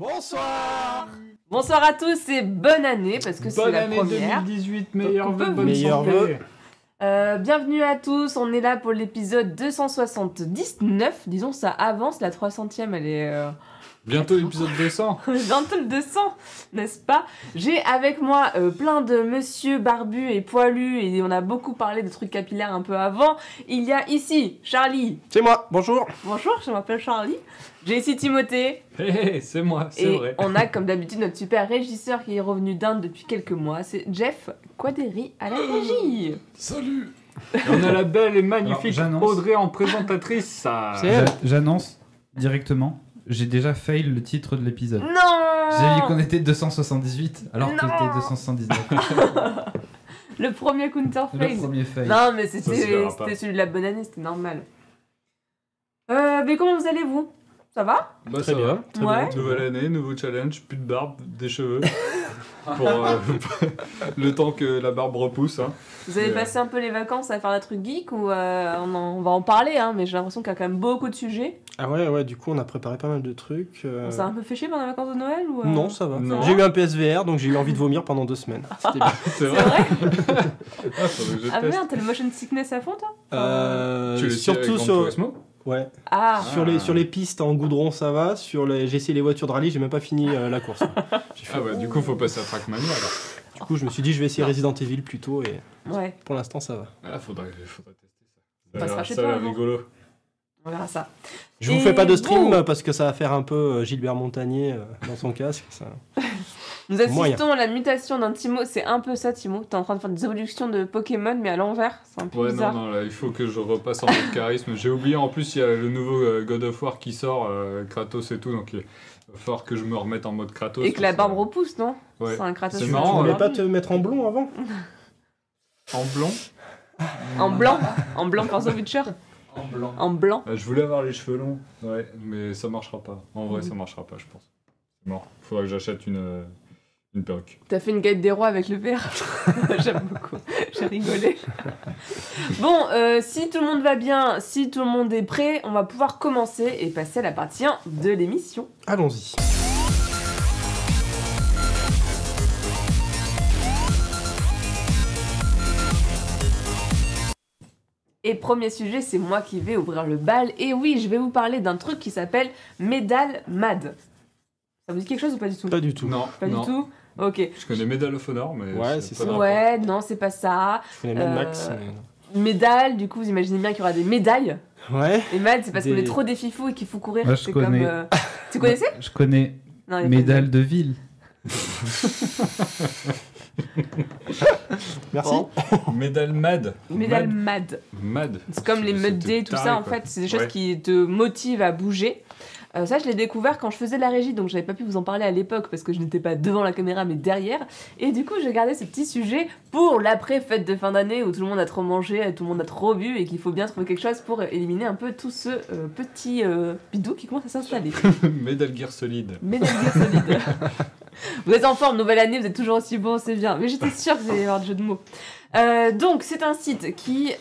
Bonsoir. Bonsoir à tous et bonne année parce que c'est la première. Bonne année 2018, meilleurs vœux, bonne Meilleurs santé. vœux. Bienvenue à tous, on est là pour l'épisode 279. Disons, ça avance, la 300e, elle est Bientôt l'épisode 200. bientôt le 200, n'est-ce pas? J'ai avec moi plein de monsieur barbus et poilus et on a beaucoup parlé de trucs capillaires un peu avant. Il y a ici Charlie. C'est moi, bonjour. Bonjour, je m'appelle Charlie. J'ai ici Timothée. Hé, c'est moi, c'est Et vrai. on a comme d'habitude notre super régisseur qui est revenu d'Inde depuis quelques mois. C'est Jeff Quaderi à la régie. Salut. Et on a la belle et magnifique Alors, j'annonce. Audrey en présentatrice. Ça... C'est elle. J'annonce directement, j'ai déjà fail le titre de l'épisode. Non. J'ai dit qu'on était 278 alors Non. qu'on était 279. Le premier Le counterface. premier fail. Non, mais Ça se verra pas. c'était celui de la bonne année, c'était normal. Mais comment vous allez-vous? Ça va? Bah, Très ça bien, va. très Ouais. bien. Nouvelle année, nouveau challenge, plus de barbe, des cheveux. Pour le temps que la barbe repousse. Hein. Vous avez Ouais. passé un peu les vacances à faire des trucs geek ou on va en parler, hein, mais j'ai l'impression qu'il y a quand même beaucoup de sujets. Ah ouais, du coup on a préparé pas mal de trucs. On s'est un peu fait chier pendant les vacances de Noël ou Non, ça va. Non. J'ai eu un PSVR donc j'ai eu envie de vomir pendant 2 semaines. C'était bien. C'est C'est vrai. vrai? Ah, faudrait que je Ah teste. merde, t'as le motion sickness à fond toi? Tu l'as surtout sur ouais, Ah, sur les pistes en goudron ça va, j'ai essayé les voitures de rallye, j'ai même pas fini la course. J'ai fait- Ah bah du coup faut passer à Trackmania alors. Du coup, je me suis dit je vais essayer Resident Evil plutôt et ouais, pour l'instant ça va. Ah faudrait tester On ça. passera chez Ça a toi, l'air non rigolo. on verra ça. Je vous Et fais pas de stream bon. parce que ça va faire un peu Gilbert Montagnier dans son casque. Ça... Nous assistons Moyen. à la mutation d'un Timo, c'est un peu ça Timo, t'es en train de faire des évolutions de Pokémon mais à l'envers, c'est un peu Ouais, bizarre. non, là, il faut que je repasse en mode charisme. J'ai oublié, en plus, il y a le nouveau God of War qui sort, Kratos et tout, donc il va falloir que je me remette en mode Kratos. Et que la parce barbe repousse, non? Ouais. C'est un Kratos. C'est Tu marrant, voulais hein. pas te mettre en blond avant? En blond En blanc par The Witcher. En blanc. En blanc. Je voulais avoir les cheveux longs, ouais, mais ça marchera pas. En vrai, ça marchera pas, je pense. C'est mort. Faudra que j'achète une perruque. T'as fait une guide des rois avec le père. J'aime beaucoup. J'ai rigolé. Bon, si tout le monde va bien, si tout le monde est prêt, on va pouvoir commencer et passer à la partie 1 de l'émission. Allons-y. Et premier sujet, c'est moi qui vais ouvrir le bal. Et oui, je vais vous parler d'un truc qui s'appelle Medal Mad. Ça vous dit quelque chose ou pas du tout? Pas du tout. Non, Pas non. du tout. Ok. Je connais Medal of Honor, mais Ouais, c'est c'est pas ça. de Ouais, non, c'est pas ça. Je connais Mad Max. Médaille, du coup, vous imaginez bien qu'il y aura des médailles. Ouais. Et Mad, c'est parce qu'on Des- est trop des fifous et qu'il faut courir. Moi, je c'est connais. comme. Tu connaissais? Je connais Non, il y a pas de Médaille de ville. Merci. Bon. rapport. Medal Mad. Médaille Mad. Mad. C'est comme les mud days, tout ça, en fait. C'est des choses qui te motivent à bouger. Ça, je l'ai découvert quand je faisais la régie, donc j'avais pas pu vous en parler à l'époque parce que je n'étais pas devant la caméra mais derrière. Et du coup, j'ai gardé ce petit sujet pour l'après-fête de fin d'année où tout le monde a trop mangé, tout le monde a trop bu et qu'il faut bien trouver quelque chose pour éliminer un peu tout ce petit bidou qui commence à s'installer. Metal Gear Solid. Metal Gear Solid. Vous êtes en forme, nouvelle année, vous êtes toujours aussi bon, c'est bien. Mais j'étais sûre que vous alliez avoir de jeu de mots. Donc, c'est un site qui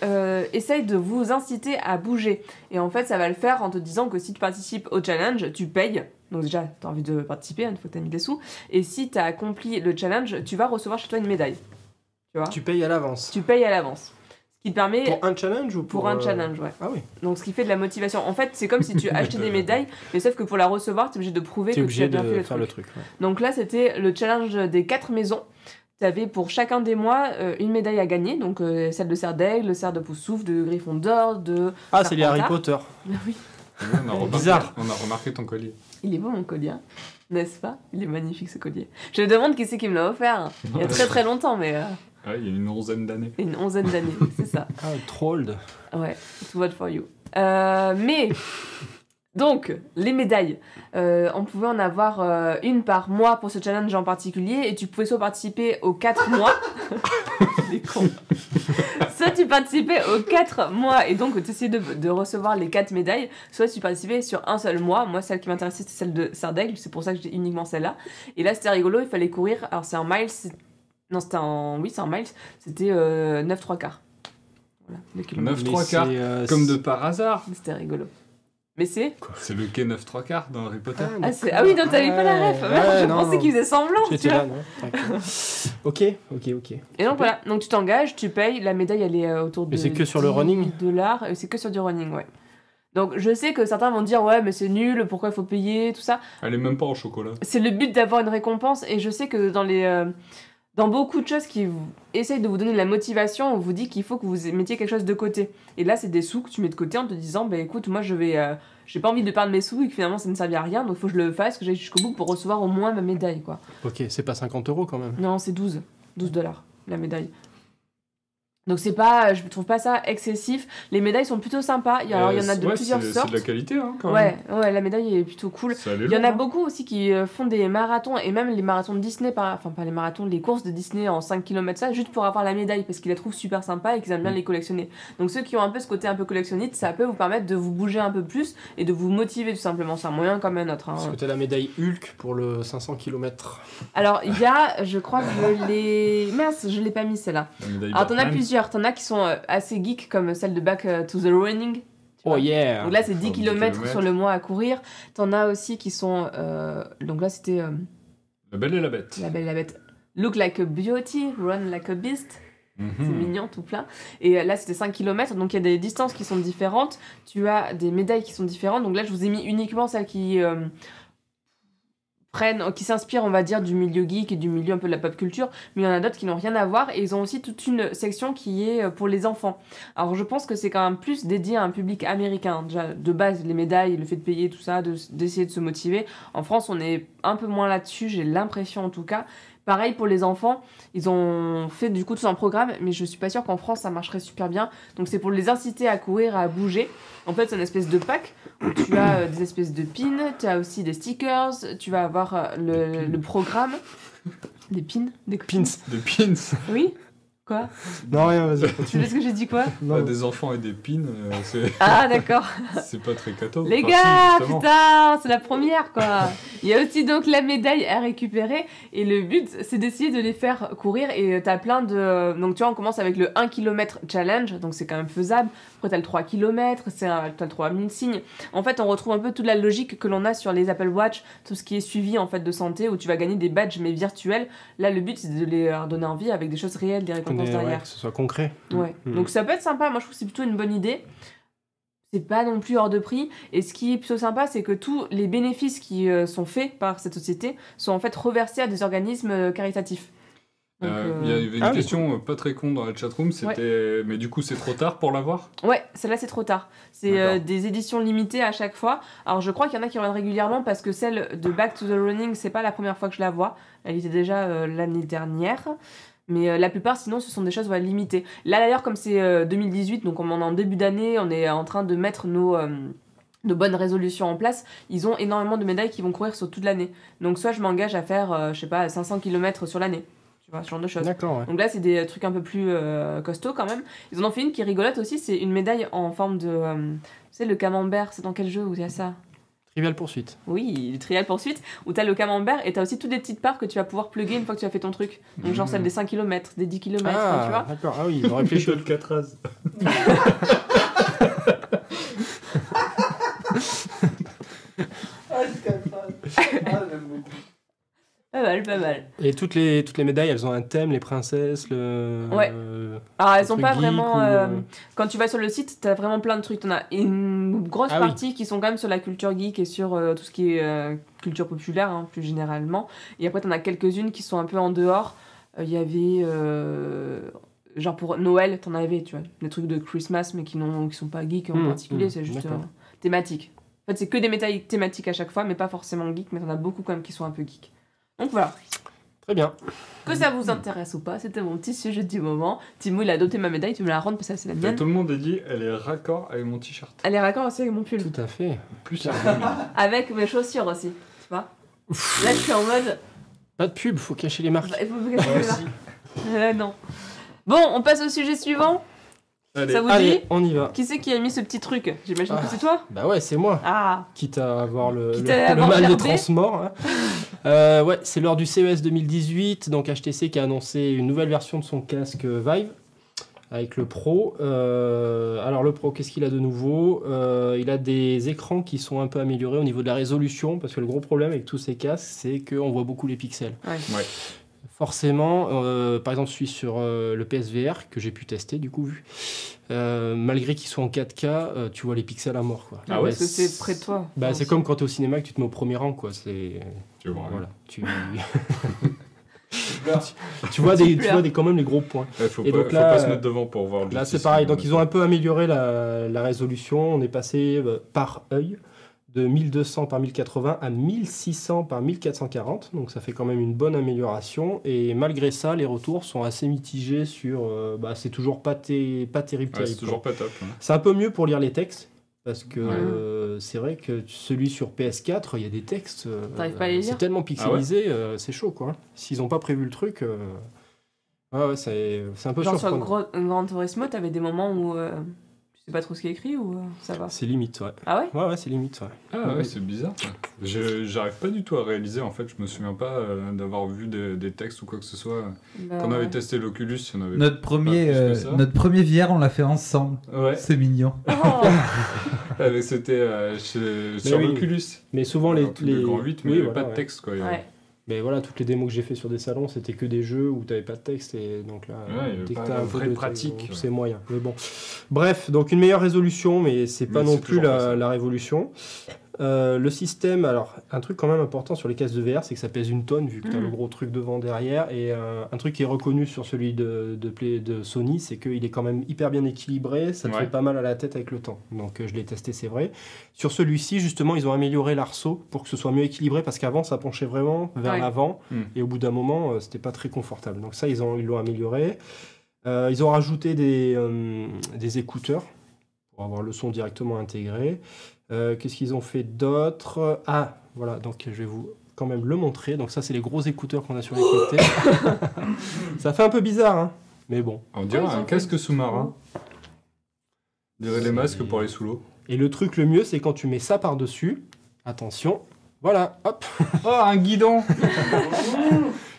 essaye de vous inciter à bouger. Et en fait, ça va le faire en te disant que si tu participes au challenge, tu payes. Donc déjà, tu as envie de participer, une fois que tu as mis des sous. Et si tu as accompli le challenge, tu vas recevoir chez toi une médaille. Tu vois? Tu payes à l'avance. Tu payes à l'avance. Ce qui te permet... Pour un challenge ou Pour un challenge, ouais. Ah oui. Donc, ce qui fait de la motivation. En fait, c'est comme si tu achetais des médailles, mais sauf que pour la recevoir, tu es obligé de prouver T'es que tu as obligé bien fait de le faire truc. le truc. Ouais. Donc là, c'était le challenge des 4 maisons. Tu avais pour chacun des mois une médaille à gagner, donc celle de Serre d'Aigle, le Cerf de Poussouf, de Gryffondor, de... Ah, c'est les Harry Serpentard. Potter. Oui, On a remarqué, Bizarre. On a remarqué ton collier. il est beau mon collier, hein, n'est-ce pas? Il est magnifique ce collier. Je me demande qui c'est qui me l'a offert. Il y a très très longtemps, mais Ah, il y a une 11aine d'années. une 11aine d'années, c'est ça. Ah, Trolled. Ouais, to vote for you. Mais, donc, les médailles. On pouvait en avoir une par mois pour ce challenge en particulier, et tu pouvais soit participer aux 4 mois. Les cons. Soit tu participais aux 4 mois, et donc tu essayais de recevoir les 4 médailles, soit tu participais sur un seul mois. Moi, celle qui m'intéressait, c'était celle de Serre d'Aigle, c'est pour ça que j'ai uniquement celle-là. Et là, c'était rigolo, il fallait courir. Alors, c'est en miles. Non, c'était en. Oui, c'est en miles. C'était 9 3 quarts. Voilà, le kilomètre. 9 3 quarts, comme de par hasard. C'était rigolo. Mais c'est... C'est le quai 9 3/4 dans Harry Potter. Ah oui, non, t'avais pas la ref. Ouais, Je non, pensais non. qu'il faisait semblant. J'étais tu vois. là, non? Ok. Et donc voilà, donc tu t'engages, tu payes, la médaille elle est autour de Et c'est que sur le running $10, et c'est que sur du running, ouais. Donc je sais que certains vont dire ouais mais c'est nul, pourquoi il faut payer, tout ça. Elle est même pas en chocolat. C'est le but d'avoir une récompense et je sais que dans beaucoup de choses qui essayent de vous donner de la motivation, on vous dit qu'il faut que vous mettiez quelque chose de côté. Et là c'est des sous que tu mets de côté en te disant bah écoute moi j'ai pas envie de perdre mes sous et que finalement ça ne servira à rien donc il faut que je le fasse, que j'aille jusqu'au bout pour recevoir au moins ma médaille quoi. Ok, c'est pas 50 € quand même. Non c'est $12 la médaille. Donc c'est pas, je trouve pas ça excessif. Les médailles sont plutôt sympas. Il y en a de plusieurs sortes. C'est de la qualité, hein, quand même. Ouais, la médaille est plutôt cool. Il y en a beaucoup aussi qui font des marathons, et même les marathons de Disney, enfin pas les marathons, les courses de Disney en 5 km, ça, juste pour avoir la médaille, parce qu'ils la trouvent super sympa et qu'ils aiment bien les collectionner. Donc ceux qui ont un peu ce côté un peu collectionniste, ça peut vous permettre de vous bouger un peu plus et de vous motiver tout simplement. C'est un moyen comme un autre. Hein. Parce que t'as la médaille Hulk pour le 500 km. Alors il y a, je crois que je l'ai... Mince, je l'ai pas mis celle-là. Alors t'en as plusieurs, t'en as qui sont assez geeks comme celle de Back to the Running. Oh yeah! Donc là c'est 10 10 km kilomètres. sur le mois à courir. T'en as aussi qui sont... donc là c'était La Belle et la Bête. La Belle et la Bête. Look like a beauty, run like a beast. Mhm. C'est mignon tout plein. Et là c'était 5 km, donc il y a des distances qui sont différentes. Tu as des médailles qui sont différentes. Donc là je vous ai mis uniquement celles qui... qui s'inspirent, on va dire, du milieu geek et du milieu un peu de la pop culture, mais il y en a d'autres qui n'ont rien à voir et ils ont aussi toute une section qui est pour les enfants. Alors je pense que c'est quand même plus dédié à un public américain. Déjà, de base, les médailles, le fait de payer, tout ça, d'essayer de se motiver. En France, on est un peu moins là-dessus, j'ai l'impression en tout cas. Pareil pour les enfants, ils ont fait du coup tout un programme, mais je suis pas sûre qu'en France ça marcherait super bien. Donc c'est pour les inciter à courir, à bouger. En fait, c'est une espèce de pack où tu as des espèces de pins, tu as aussi des stickers, tu vas avoir le programme. Des pins? Des Pins. Des pins. Oui? Quoi? Non, rien, vas-y, Tu continue. sais ce que j'ai dit quoi? Non, Pas des enfants et des pins, Ah d'accord. c'est pas très cato. Les Enfin, gars, si, justement. putain, c'est la première quoi. Il y a aussi donc la médaille à récupérer et le but c'est d'essayer de les faire courir et t'as plein de... Donc tu vois on commence avec le 1 km challenge, donc c'est quand même faisable. Après t'as le 3 km, t'as le 3000 signes. En fait on retrouve un peu toute la logique que l'on a sur les Apple Watch, tout ce qui est suivi en fait de santé où tu vas gagner des badges mais virtuels. Là le but c'est de les leur donner envie avec des choses réelles, des récompenses ouais, derrière. que ce soit concret. Ouais. Donc ça peut être sympa, moi je trouve que c'est plutôt une bonne idée. C'est pas non plus hors de prix. Et ce qui est plutôt sympa, c'est que tous les bénéfices qui sont faits par cette société sont en fait reversés à des organismes caritatifs. Donc, Il y avait une oui, question pas très con dans la chatroom, c'était mais du coup c'est trop tard pour l'avoir? Ouais, celle-là c'est trop tard. C'est D'accord. des éditions limitées à chaque fois. Alors je crois qu'il y en a qui reviennent régulièrement parce que celle de Back to the Running, c'est pas la première fois que je la vois. Elle était déjà l'année dernière. Mais la plupart, sinon, ce sont des choses limitées. Là, d'ailleurs, comme c'est 2018, donc on est en début d'année, on est en train de mettre nos bonnes résolutions en place. Ils ont énormément de médailles qui vont courir sur toute l'année. Donc, soit je m'engage à faire, je sais pas, 500 km sur l'année. Tu vois, ce genre de choses. D'accord, ouais. Donc là, c'est des trucs un peu plus costauds quand même. Ils en ont fait une qui est rigolote aussi. C'est une médaille en forme de... tu sais, le camembert, c'est dans quel jeu où il y a ça? Trivial poursuite. Oui, le Trial Poursuite, où t'as le camembert et t'as aussi toutes des petites parts que tu vas pouvoir plugger une fois que tu as fait ton truc. Donc genre celle des 5 km, des 10 km, tu vois. D'accord. Ah oui, ils ont réfléchi. Alcatraz. Pas mal. Et toutes les médailles, elles ont un thème, les princesses, Ouais. Alors elles sont truc pas geek vraiment... ou, Quand tu vas sur le site, t'as vraiment plein de trucs. T'en as une grosse Ah oui. partie qui sont quand même sur la culture geek et sur tout ce qui est culture populaire, hein, plus généralement. Et après t'en as quelques-unes qui sont un peu en dehors. Il y avait... genre pour Noël, t'en avais, tu vois. Des trucs de Christmas, mais qui sont pas geeks en particulier, c'est juste d'accord. thématique. En fait, c'est que des médailles thématiques à chaque fois, mais pas forcément geek, mais t'en as beaucoup quand même qui sont un peu geek. Donc voilà. Très bien. Que ça vous intéresse ou pas, c'était mon petit sujet du moment. Timo, il a adopté ma médaille, tu me la rends parce que c'est la mienne. Tout le monde a dit elle est raccord avec mon t-shirt. Elle est raccord aussi avec mon pull. Tout à fait. Plus sérieux. Avec mes chaussures aussi, tu vois. Là, je suis en mode... Pas de pub, faut cacher les marques. Il faut que je le non. Bon, on passe au sujet suivant. Allez. Ça vous Allez, dit? on y va. Qui c'est qui a mis ce petit truc? J'imagine que c'est toi? Bah ouais, c'est moi. Ah, Quitte à avoir le Quitte à avoir mal de gerbé. transport. Hein. Ouais, c'est lors du CES 2018, donc HTC qui a annoncé une nouvelle version de son casque Vive avec le Pro. Alors le Pro, qu'est-ce qu'il a de nouveau? Il a des écrans qui sont un peu améliorés au niveau de la résolution, parce que le gros problème avec tous ces casques, c'est qu'on voit beaucoup les pixels. Ouais. Ouais. Forcément, par exemple, je suis sur le PSVR, que j'ai pu tester, du coup, vu. Malgré qu'ils soient en 4K, tu vois les pixels à mort, quoi. Ah ouais, parce que c'est près de toi. Bah, c'est comme quand tu es au cinéma que tu te mets au premier rang, quoi. C'est... Tu vois, Voilà. Tu vois quand même les gros points. Faut Et pas, donc faut là, pas se mettre devant pour voir le Là, petit c'est pareil. cinéma, Donc, ils ont un peu amélioré la résolution. On est passé par œil de 1200 par 1080 à 1600 par 1440. Donc, ça fait quand même une bonne amélioration. Et malgré ça, les retours sont assez mitigés sur... c'est toujours pas terrible. Ouais, c'est toujours pas top. Hein. C'est un peu mieux pour lire les textes. Parce que c'est vrai que celui sur PS4, il y a des textes. T'arrives pas à les lire? C'est tellement pixelisé, c'est chaud, quoi. S'ils n'ont pas prévu le truc... Ouais, c'est un peu Genre sur surprenant. Gran Turismo, t'avais des moments où tu sais pas trop ce qui est écrit ou ça va? C'est limite, ouais. Ah ouais? Ouais, c'est limite, ouais. Ah ouais, c'est bizarre. Ça. J'arrive pas du tout à réaliser, en fait. Je me souviens pas d'avoir vu des textes ou quoi que ce soit. Bah, Quand on avait ouais. testé l'Oculus, il y en avait Notre pas premier, plus que ça. notre premier VR, on l'a fait ensemble. Ouais, C'est mignon. Oh, c'était sur oui. l'Oculus. Mais souvent, Un truc de grand 8, mais il oui, n'y avait voilà, pas de ouais. texte, quoi. ouais. Mais voilà, toutes les démos que j'ai fait sur des salons, c'était que des jeux où t'avais pas de texte. Et donc là, Ouais, il y avait dès que pas t'as la un peu vraie de pratique, texte, ouais. c'est moyen. Mais bon. Bref, donc une meilleure résolution, mais c'est pas Mais non c'est plus toujours pas ça. la révolution. Le système, alors, un truc quand même important sur les casques de VR, c'est que ça pèse une tonne, vu que t'as le gros truc devant, derrière. Et un truc qui est reconnu sur celui de Sony, c'est qu'il est quand même hyper bien équilibré, ça te Ouais. fait pas mal à la tête avec le temps. Donc je l'ai testé, c'est vrai. Sur celui-ci, justement, ils ont amélioré l'arceau pour que ce soit mieux équilibré, parce qu'avant, ça penchait vraiment vers Ouais. l'avant, et au bout d'un moment, c'était pas très confortable. Donc ça, ils l'ont amélioré. Ils ont rajouté des écouteurs pour avoir le son directement intégré. Qu'est-ce qu'ils ont fait d'autre? Ah, voilà, donc je vais vous quand même le montrer. Donc ça, c'est les gros écouteurs qu'on a sur les côtés. Ça fait un peu bizarre, hein, mais bon. On dirait Ouais, ils un ont casque fait- sous-marin. On dirait les C'est- masques pour aller sous l'eau. Et le truc le mieux, c'est quand tu mets ça par-dessus. Attention, voilà, hop. Oh, un guidon.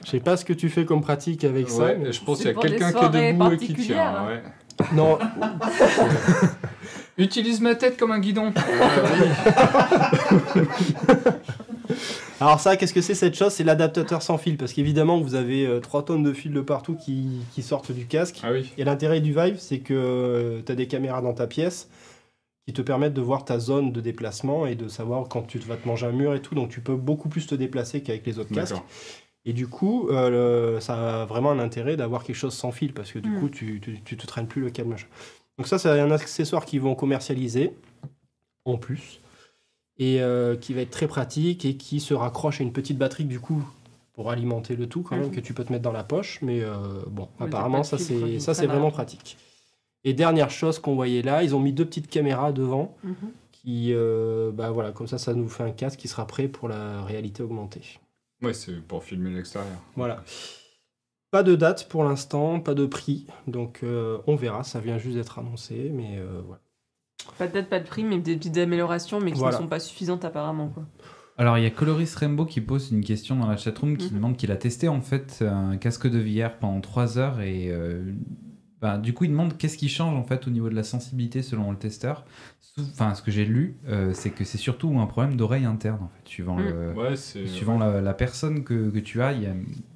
Je sais pas ce que tu fais comme pratique avec ça. Ouais, mais- je pense C'est qu'il y a pour des quelqu'un qui soirées est debout et qui tient. particulières. Ouais. Non, Utilise ma tête comme un guidon. alors ça, qu'est-ce que c'est cette chose? C'est l'adaptateur sans fil, parce qu'évidemment, vous avez 3 tonnes de fils de partout qui sortent du casque. Ah oui. Et l'intérêt du Vive, c'est que tu as des caméras dans ta pièce qui te permettent de voir ta zone de déplacement et de savoir quand tu vas te manger un mur et tout. Donc tu peux beaucoup plus te déplacer qu'avec les autres casques. D'accord. Et du coup, ça a vraiment un intérêt d'avoir quelque chose sans fil, parce que du coup, tu te traînes plus le câble. Machin. Donc ça, c'est un accessoire qu'ils vont commercialiser en plus. Et qui va être très pratique et qui se raccroche à une petite batterie du coup pour alimenter le tout quand même, que tu peux te mettre dans la poche. Mais bon, Ouais, apparemment, t'as pas de ça fil, quoi, c'est qui ça, traîne vraiment à- pratique. Et dernière chose qu'on voyait là, ils ont mis 2 petites caméras devant Mhm. qui, voilà, comme ça nous fait un casque qui sera prêt pour la réalité augmentée. Ouais, c'est pour filmer l'extérieur. Voilà. Pas de date pour l'instant, pas de prix, donc on verra, ça vient juste d'être annoncé, mais voilà. Pas de date, pas de prix, mais des petites améliorations, mais qui Voilà. ne sont pas suffisantes apparemment. Quoi. Alors, il y a Coloris Rainbow qui pose une question dans la chatroom qui Mhm. demande qu'il a testé en fait un casque de VR pendant 3 heures et du coup il demande qu'est-ce qui change en fait au niveau de la sensibilité selon le testeur. Enfin, ce que j'ai lu, c'est que c'est surtout un problème d'oreille interne en fait, suivant, Ouais, c'est. suivant la personne que tu as.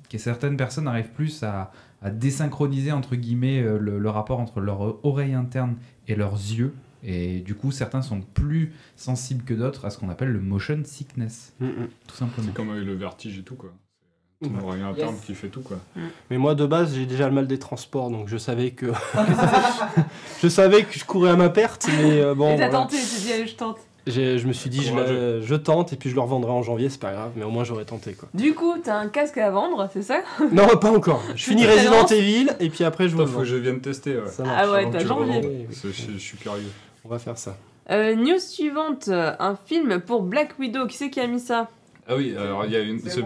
Que certaines personnes n'arrivent plus à désynchroniser entre guillemets le rapport entre leur oreille interne et leurs yeux. Et du coup, certains sont plus sensibles que d'autres à ce qu'on appelle le motion sickness, tout simplement. C'est comme avec le vertige et tout, quoi. C'est ton oreille interne qui fait tout, quoi. Mais moi, de base, j'ai déjà le mal des transports, donc je savais que je savais que je courais à ma perte, mais bon. Et t'as voilà. tenté, tu t'es dit, allez, je tente. Je me suis dit, je tente et puis je le revendrai en janvier, c'est pas grave, mais au moins j'aurais tenté quoi. Du coup, t'as un casque à vendre, c'est ça? Non, pas encore. Je finis Tu Resident t'annonces Evil et puis après je vous Putain, le faut vends. que je vienne tester, ouais. Ça marche. Ah ouais, Avant que t'as tu le janvier. revendes, Oui, oui. parce que je suis curieux. On va faire ça. News suivante, un film pour Black Widow. Qui c'est qui a mis ça? Ah oui, alors il y a une. C'est Il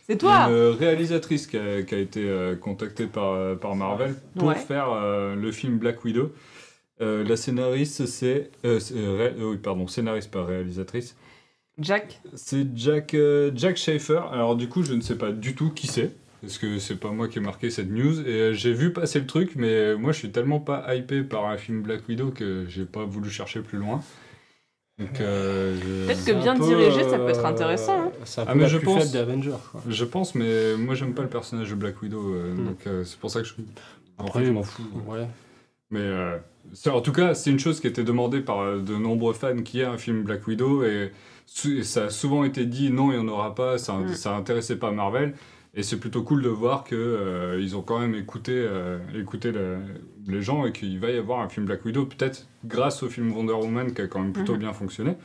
y a toi? une réalisatrice qui a été contactée par Marvel pour Ouais. faire le film Black Widow. La scénariste, scénariste pas réalisatrice. Jack. C'est Jack Schaeffer. Alors du coup, je ne sais pas du tout qui c'est. parce que c'est pas moi qui ai marqué cette news, et j'ai vu passer le truc, mais moi je suis tellement pas hypé par un film Black Widow que j'ai pas voulu chercher plus loin. Donc, Peut-être C'est que un bien peu, dirigé, ça peut être intéressant. Hein. C'est un Ah, peu mais la je plus pense- faible des Avengers. Quoi. je pense, mais moi j'aime pas le personnage de Black Widow, donc c'est pour ça que Après, je m'en fous. Ouais. Mais en tout cas, c'est une chose qui était demandée par de nombreux fans qu'il y ait un film Black Widow, et ça a souvent été dit non, il n'y en aura pas, ça intéressait pas Marvel. Et c'est plutôt cool de voir que ils ont quand même écouté les gens et qu'il va y avoir un film Black Widow, peut-être grâce au film Wonder Woman qui a quand même plutôt bien fonctionné.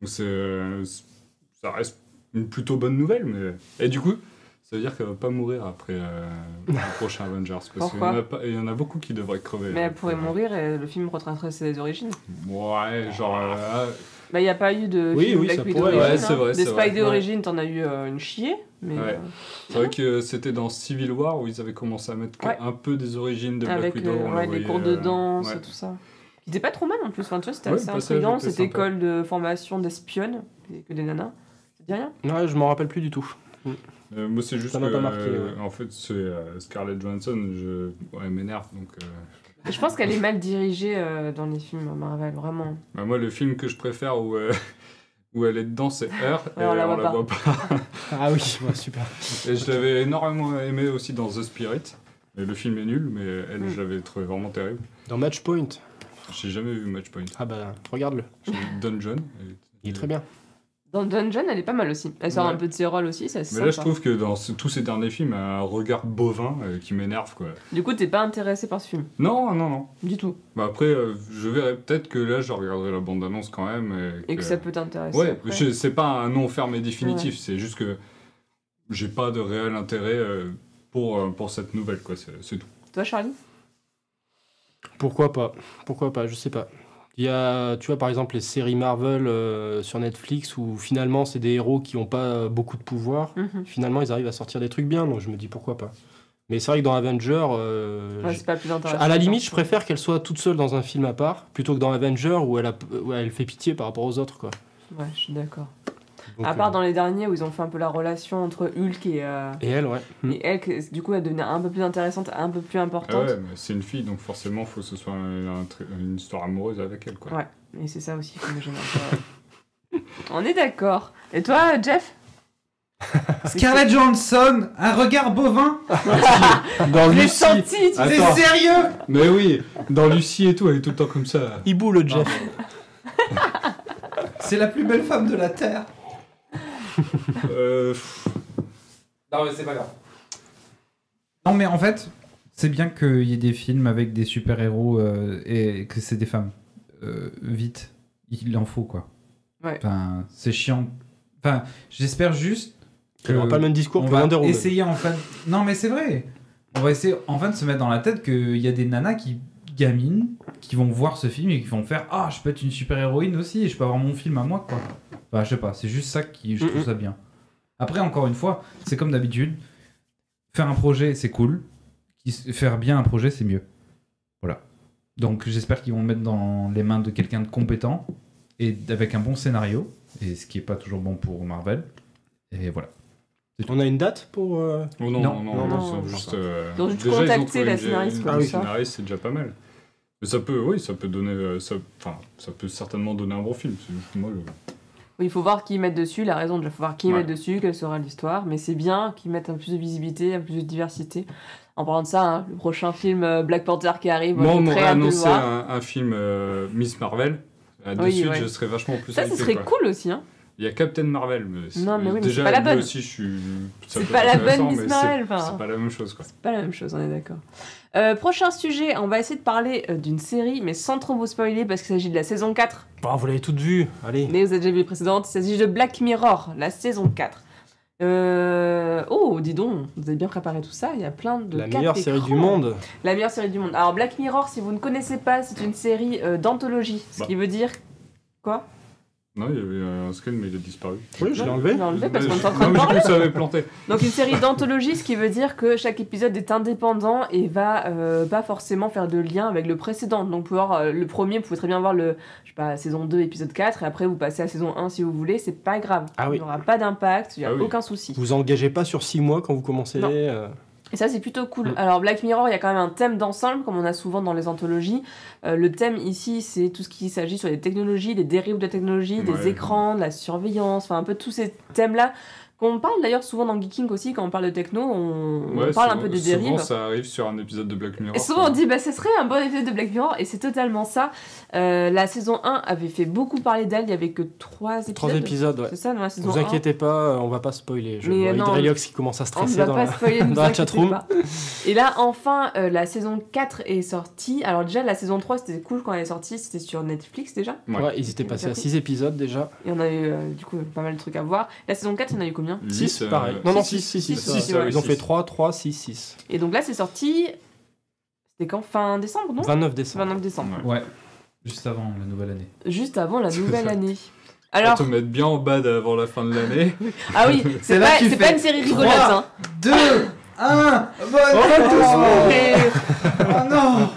Donc ça reste une plutôt bonne nouvelle. Et du coup, ça veut dire qu'elle va pas mourir après le prochain Avengers. Parce qu'il y en a beaucoup qui devraient crever. Mais elle pourrait mourir et le film retracerait ses origines. Ouais, genre... Bah, il n'y a pas eu de Oui, film oui, Black ça Widow pourrait, origine, ouais, c'est vrai, Des c'est vrai. Spidey Ouais. origines, t'en as eu une chier. Mais, Ouais. C'est vrai que c'était dans Civil War où ils avaient commencé à mettre Ouais. un peu des origines de Black avec Widow. on la les voyait, cours de danse ouais. et tout ça. Qui était pas trop mal en plus. Enfin, tu vois, c'était Ouais, assez le passage intriguant. était Cette sympa. école de formation d'espionnes, que des nanas. Ça te dit rien? Ouais, je m'en rappelle plus du tout. Moi, c'est juste Ça m'a que, pas marqué, ouais. en fait, c'est Scarlett Johansson, elle m'énerve. Donc, Je pense qu'elle est mal dirigée dans les films Marvel, vraiment. bah, moi, le film que je préfère où elle est dedans, c'est Her, et Ouais, on la voit pas. voit pas. Ah oui, ouais, super. Et je l'avais énormément aimé aussi dans The Spirit. Et le film est nul, mais elle, je l'avais trouvé vraiment terrible. Dans Matchpoint. J'ai jamais vu Matchpoint. Ah bah, regarde-le. J'ai vu Dungeon. Il est très bien. Dans Dungeon, elle est pas mal aussi. Elle sort Ouais. un peu de ses rôles aussi, c'est assez Mais là, je sympa. trouve que dans tous ces derniers films, elle a un regard bovin qui m'énerve, quoi. Du coup, t'es pas intéressé par ce film, Non. du tout. Bah après, je verrai peut-être que là, je regarderai la bande-annonce quand même. Et que ça peut t'intéresser. Ouais, après. c'est pas un non ferme et définitif, c'est juste que j'ai pas de réel intérêt pour cette nouvelle, quoi. C'est tout. Toi, Charlie? Pourquoi pas? Pourquoi pas? Je sais pas. Il y a, tu vois, par exemple, les séries Marvel sur Netflix où finalement, c'est des héros qui ont pas beaucoup de pouvoir. Mhm. Finalement, ils arrivent à sortir des trucs bien, donc je me dis pourquoi pas. Mais c'est vrai que dans Avenger, Ouais, c'est pas plus intéressant. à la limite, je préfère qu'elle soit toute seule dans un film à part, plutôt que dans Avenger où elle fait pitié par rapport aux autres, quoi. Ouais, je suis d'accord. Donc, À part dans les derniers où ils ont fait un peu la relation entre Hulk et et elle, ouais. elle, du coup, elle devenait un peu plus intéressante, un peu plus Ah importante. ouais, mais c'est une fille, donc forcément, faut que ce soit une histoire amoureuse avec elle, quoi. Ouais, et c'est ça aussi que j'aime un peu. On est d'accord. Et toi, Jeff? Scarlett Johansson, un regard bovin. Dans Je l'ai Lucie, senti, tu Attends. C'est sérieux? Mais oui, dans Lucie et tout, elle est tout le temps comme ça. Hibou le Jeff. C'est la plus belle femme de la Terre. Non, mais c'est pas grave. Non, mais en fait, c'est bien qu'il y ait des films avec des super-héros et que c'est des femmes. Vite, il en faut, quoi. Ouais. Enfin, c'est chiant. Enfin, j'espère juste Elle n'aura pas le même discours on que va Wonder Woman. essayer enfin... Non, mais c'est vrai. On va essayer enfin de se mettre dans la tête qu'il y a des nanas gamines qui vont voir ce film et qui vont faire « Ah, je peux être une super-héroïne aussi et je peux avoir mon film à moi, quoi. » Enfin, je sais pas, c'est juste ça qui je trouve ça bien. Après, encore une fois, c'est comme d'habitude. Faire un projet, c'est cool. Faire bien un projet, c'est mieux. Voilà. Donc, j'espère qu'ils vont mettre dans les mains de quelqu'un de compétent et avec un bon scénario, et ce qui est pas toujours bon pour Marvel. Et voilà. On a une date pour. Oh non, Non, non, non, ils sont non. juste. Ils ont juste déjà, ils ont contacté trouvé la une scénariste pour ça. scénariste, c'est déjà pas mal. Mais ça peut, oui, ça peut donner. Ça peut certainement donner un bon film. C'est juste moi. Oui, il faut voir qui ils mettent dessus, il a raison, il faut voir qui ils Ouais. mettent dessus, quelle sera l'histoire, mais c'est bien qu'ils mettent un peu plus de visibilité, un peu plus de diversité. En parlant de ça, hein, le prochain film Black Panther qui arrive, Moi, on j'ai très m'aurait hâte de le annoncé voir. un film Miss Marvel. De Oui, suite, ouais. je serais vachement plus Ça, ce hypé, serait quoi. cool aussi. Hein. Il y a Captain Marvel, mais Non, mais oui, mais déjà, c'est pas la moi bonne. aussi, je suis. ça C'est peut pas être la bonne intéressant, Miss mais Marvel, c'est- enfin. C'est pas la même chose, quoi. C'est pas la même chose, on est d'accord. Prochain sujet, on va essayer de parler d'une série, mais sans trop vous spoiler, parce qu'il s'agit de la saison 4. Bon, vous l'avez toutes vues. Allez. Mais vous avez déjà vu les précédentes, il s'agit de Black Mirror, la saison 4. Oh, dis donc, vous avez bien préparé tout ça, il y a plein de La cap meilleure série écrans. du monde. La meilleure série du monde. Alors Black Mirror, si vous ne connaissez pas, c'est une série d'anthologie, ce Bah. qui veut dire... Quoi? Non, il y avait un screen, mais il a disparu. Oui, je l'ai enlevé. Je l'ai enlevé parce qu'on est en train Non, de mais parler. du coup, ça avait planté. Donc une série d'anthologie, ce qui veut dire que chaque épisode est indépendant et va pas forcément faire de lien avec le précédent. Donc pour voir le premier, vous pouvez très bien voir je sais pas, saison 2, épisode 4, et après vous passez à saison 1 si vous voulez, c'est pas grave. Ah oui. Il n'y aura pas d'impact, il n'y a Ah oui. aucun souci. Vous engagez pas sur 6 mois quand vous commencez. Non. Et ça, c'est plutôt cool. Alors, Black Mirror, il y a quand même un thème d'ensemble, comme on a souvent dans les anthologies. Le thème ici, c'est tout ce qui s'agit sur les technologies, les dérives de technologie, des Ouais. écrans, de la surveillance, enfin un peu tous ces thèmes-là. Qu'on parle d'ailleurs souvent dans Geeking aussi, quand on parle de techno, on Ouais, parle un souvent- peu des Souvent, dérives. ça arrive sur un épisode de Black Mirror. Et souvent on dit, bah ce serait un bon épisode de Black Mirror, et c'est totalement ça. La saison 1 avait fait beaucoup parler d'elle, il y avait que 3 épisodes. 3 épisodes, ouais. C'est ça, dans la saison Vous 1. inquiétez pas, on va pas spoiler. Je Mais vois non, Hydreliox qui commence à On ne stresser va dans pas la... spoiler, ne dans la vous inquiétez chatroom. pas. Et là, enfin, la saison 4 est sortie. Alors déjà, la saison 3, c'était cool quand elle est sortie. C'était sur Netflix déjà. Ouais. Ouais, ils étaient passés à 6 épisodes déjà. Et on a eu, du coup, pas mal de trucs à voir. La saison 4, il y en a eu combien 6, pareil. Non, non, 6, 6, 6. six, Ils ont six. fait 3, 3, 6, 6. Et donc là, c'est sorti... C'était quand? Fin décembre, non 29 décembre. 29 décembre. Ouais. Ouais, juste avant la nouvelle année. Juste avant la nouvelle ça. année. Alors... Alors, te mettre bien en bad avant la fin de l'année. ah oui, c'est là pas, que tu c'est fais pas une série rigolote, trois. hein. 2, 1, Mais Oh non.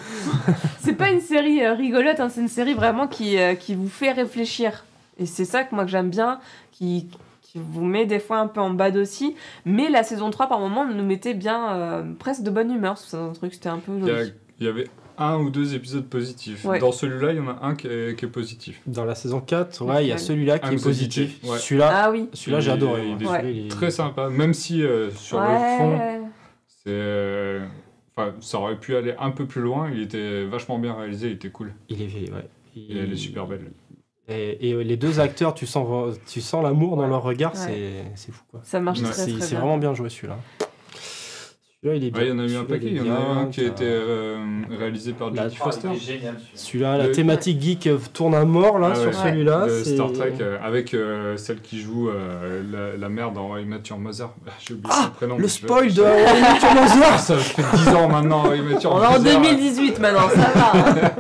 c'est pas une série rigolote, hein, c'est une série vraiment qui vous fait réfléchir. Et c'est ça que moi que j'aime bien, qui vous met des fois un peu en bad aussi. Mais la saison 3, par moment, nous mettait bien presque de bonne humeur. C'est un truc, c'était un peu joli. Il y avait 1 ou 2 épisodes positifs. Ouais. Dans celui-là, il y en a un qui est positif. Dans la saison 4, ouais, il y a celui-là qui I'm est the positif. DJ, ouais. Celui-là, Ah oui. celui-là j'ai Il est- adoré. il est moi. Celui-là, il est- Très sympa, même si sur le fond, c'est... Enfin, ça aurait pu aller un peu plus loin, il était vachement bien réalisé, il était cool. Il est, ouais. Et elle est super belle. Et les deux acteurs, tu sens l'amour dans Ouais. leur regard, Ouais. c'est fou quoi. Ça marche Ouais. très très C'est bien. vraiment bien joué celui-là. Celui-là, il est bien. Ouais, il y en a eu un Celui-là, paquet, il y en a eu un qui a été réalisé par La- Jodie Foster. génial. Celui-là, la Le- thématique geek tourne à mort là Ah sur ouais. celui-là. De c'est- Star Trek, avec celle qui joue la mère dans How I Met Your Mother. J'ai oublié son prénom. Le mais spoil de How I Met Your Ah, Mother. ça fait 10 ans maintenant, How I Met Your On est en Mother. 2018 maintenant, ça va. Hein.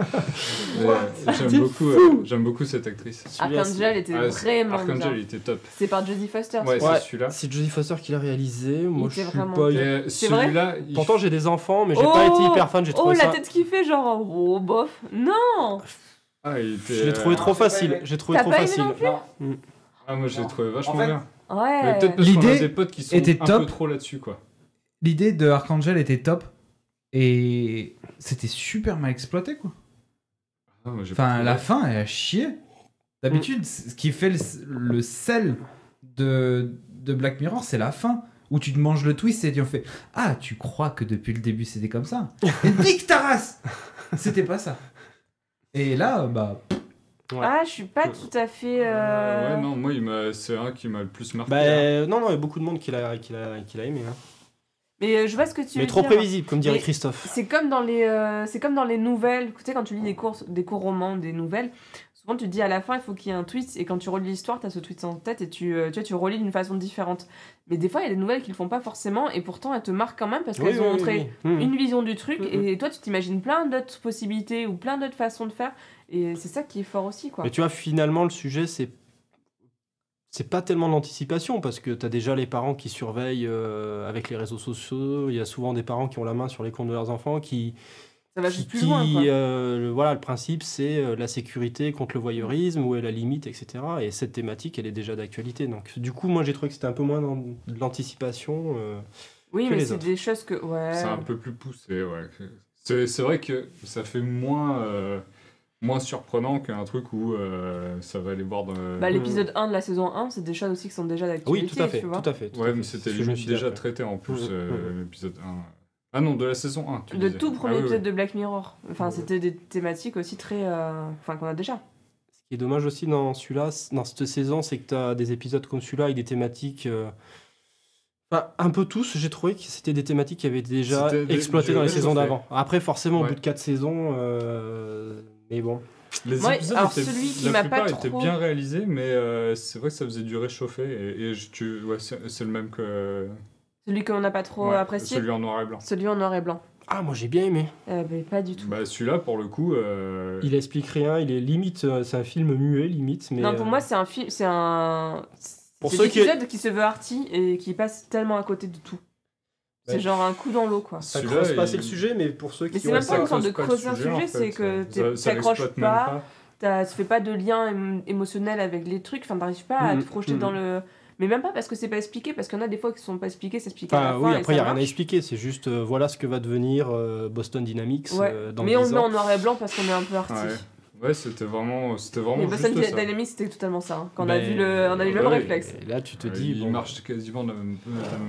J'aime beaucoup cette actrice. Celui-là, Archangel était Ah, vraiment Archangel, bien. il était top. C'est par Jodie Foster. Ouais, ça. Ouais. c'est celui-là. C'est Jodie Foster qui l'a réalisé. Moi, je était suis vraiment pas. bien. Et C'est vrai celui-là, Pourtant, j'ai des enfants, mais j'ai Oh pas été hyper fan. J'ai Oh, trouvé la ça. tête qu'il fait, genre, oh, bof. Non il était, Je l'ai trouvé trop facile. J'ai trouvé T'as trop pas aimé facile. non plus Ah, moi, je l'ai trouvé vachement En fait, bien. Mais Ouais. peut-être parce qu'on a L'idée des potes qui sont était un top. peu trop là-dessus, quoi. L'idée de Archangel était top et c'était super mal exploité quoi. Ah, moi, j'ai pas Enfin, trouvé. la fin elle a chié. D'habitude, ce qui fait le sel de Black Mirror, c'est la fin. Où tu te manges le twist et tu en fais ah, tu crois que depuis le début c'était comme ça et nique ta race. C'était pas ça. Et là, bah. Ouais. Ah, je suis pas tout à fait. Ouais, non, moi, c'est un qui m'a le plus marqué. Bah, non, il y a beaucoup de monde qui l'a aimé. Hein. Mais je vois ce que tu Mais veux trop dire. prévisible, comme dirait Mais- Christophe. C'est comme dans les nouvelles. Tu sais, quand tu lis des courts romans, des nouvelles, souvent tu te dis à la fin, il faut qu'il y ait un twist. Et quand tu relis l'histoire, tu as ce twist en tête et tu relis d'une façon différente. Mais des fois, il y a des nouvelles qui le font pas forcément. Et pourtant, elles te marquent quand même parce qu'elles ont montré une vision du truc. Et toi, tu t'imagines plein d'autres possibilités ou plein d'autres façons de faire. Et c'est ça qui est fort aussi, quoi. Mais tu vois, finalement, le sujet, c'est pas tellement l'anticipation, parce que tu as déjà les parents qui surveillent avec les réseaux sociaux. Il y a souvent des parents qui ont la main sur les comptes de leurs enfants, Ça va juste plus loin, quoi. voilà, le principe, c'est la sécurité contre le voyeurisme, où est la limite, etc. Et cette thématique, elle est déjà d'actualité. Donc, du coup, moi, j'ai trouvé que c'était un peu moins dans de l'anticipation. Oui, que mais les c'est autres. des choses que... Ouais. C'est un peu plus poussé, ouais. C'est vrai que ça fait moins surprenant qu'un truc où ça va aller voir dans... Bah, l'épisode 1 de la saison 1, c'est des choses aussi qui sont déjà d'actualité, Oui, tout à fait, tu vois. tout à fait. tout à Ouais, fait. mais C'est c'était ce que je me suis dit déjà après. traité en plus, Mhm. l'épisode 1. Ah non, de la saison 1, tu Le disais. tout premier Ah oui, épisode oui. de Black Mirror. Enfin, c'était des thématiques aussi très... Enfin, qu'on a déjà. Ce qui est dommage aussi dans celui-là, dans cette saison, c'est que tu as des épisodes comme celui-là avec des thématiques. Enfin, un peu tous, j'ai trouvé que c'était des thématiques qui avaient déjà C'était exploité dans les j'ai saisons fait. d'avant. Après, forcément, au Ouais. bout de 4 saisons, mais bon. Les Moi, épisodes alors, étaient, celui qui la m'a plupart pas étaient trop- bien réalisés, mais c'est vrai que ça faisait du réchauffé. Ouais, c'est le même que Celui qu'on n'a pas trop ouais, apprécié. celui en noir et blanc. Celui en noir et blanc. Ah, moi j'ai bien aimé. Pas du tout. Bah, celui-là, pour le coup. Il explique rien, il est limite, c'est un film muet, limite. Mais, Non, pour moi, c'est un film. C'est un. Pour C'est ceux l'épisode qui se veut arty et qui passe tellement à côté de tout. C'est Ouais. genre un coup dans l'eau, quoi. ça Celui-là, creuse pas assez il- le sujet, mais pour ceux qui Mais c'est ont même pas une ça- sorte de creuse creuser un le sujet, sujet, en c'est fait. que Ça t'accroches l'exploite même pas, tu fais pas de lien émotionnel avec les trucs, enfin t'arrives pas à te projeter dans le... Mais même pas parce que c'est pas expliqué, parce qu'il y en a des fois qui sont pas expliqués, c'est expliqué à la Enfin, fin oui, et après, il ça n'y a rien à marche. expliquer, c'est juste voilà ce que va devenir Boston Dynamics Ouais. dans Mais on 10 le met ans. en noir et blanc parce qu'on est un peu arty. Ouais, c'était vraiment Mais Boston juste ça. Dynamics, c'était totalement ça. Hein. Quand on Ben, a vu le même ouais, réflexe. Et là, tu te dis, Il bon, marche quasiment de la même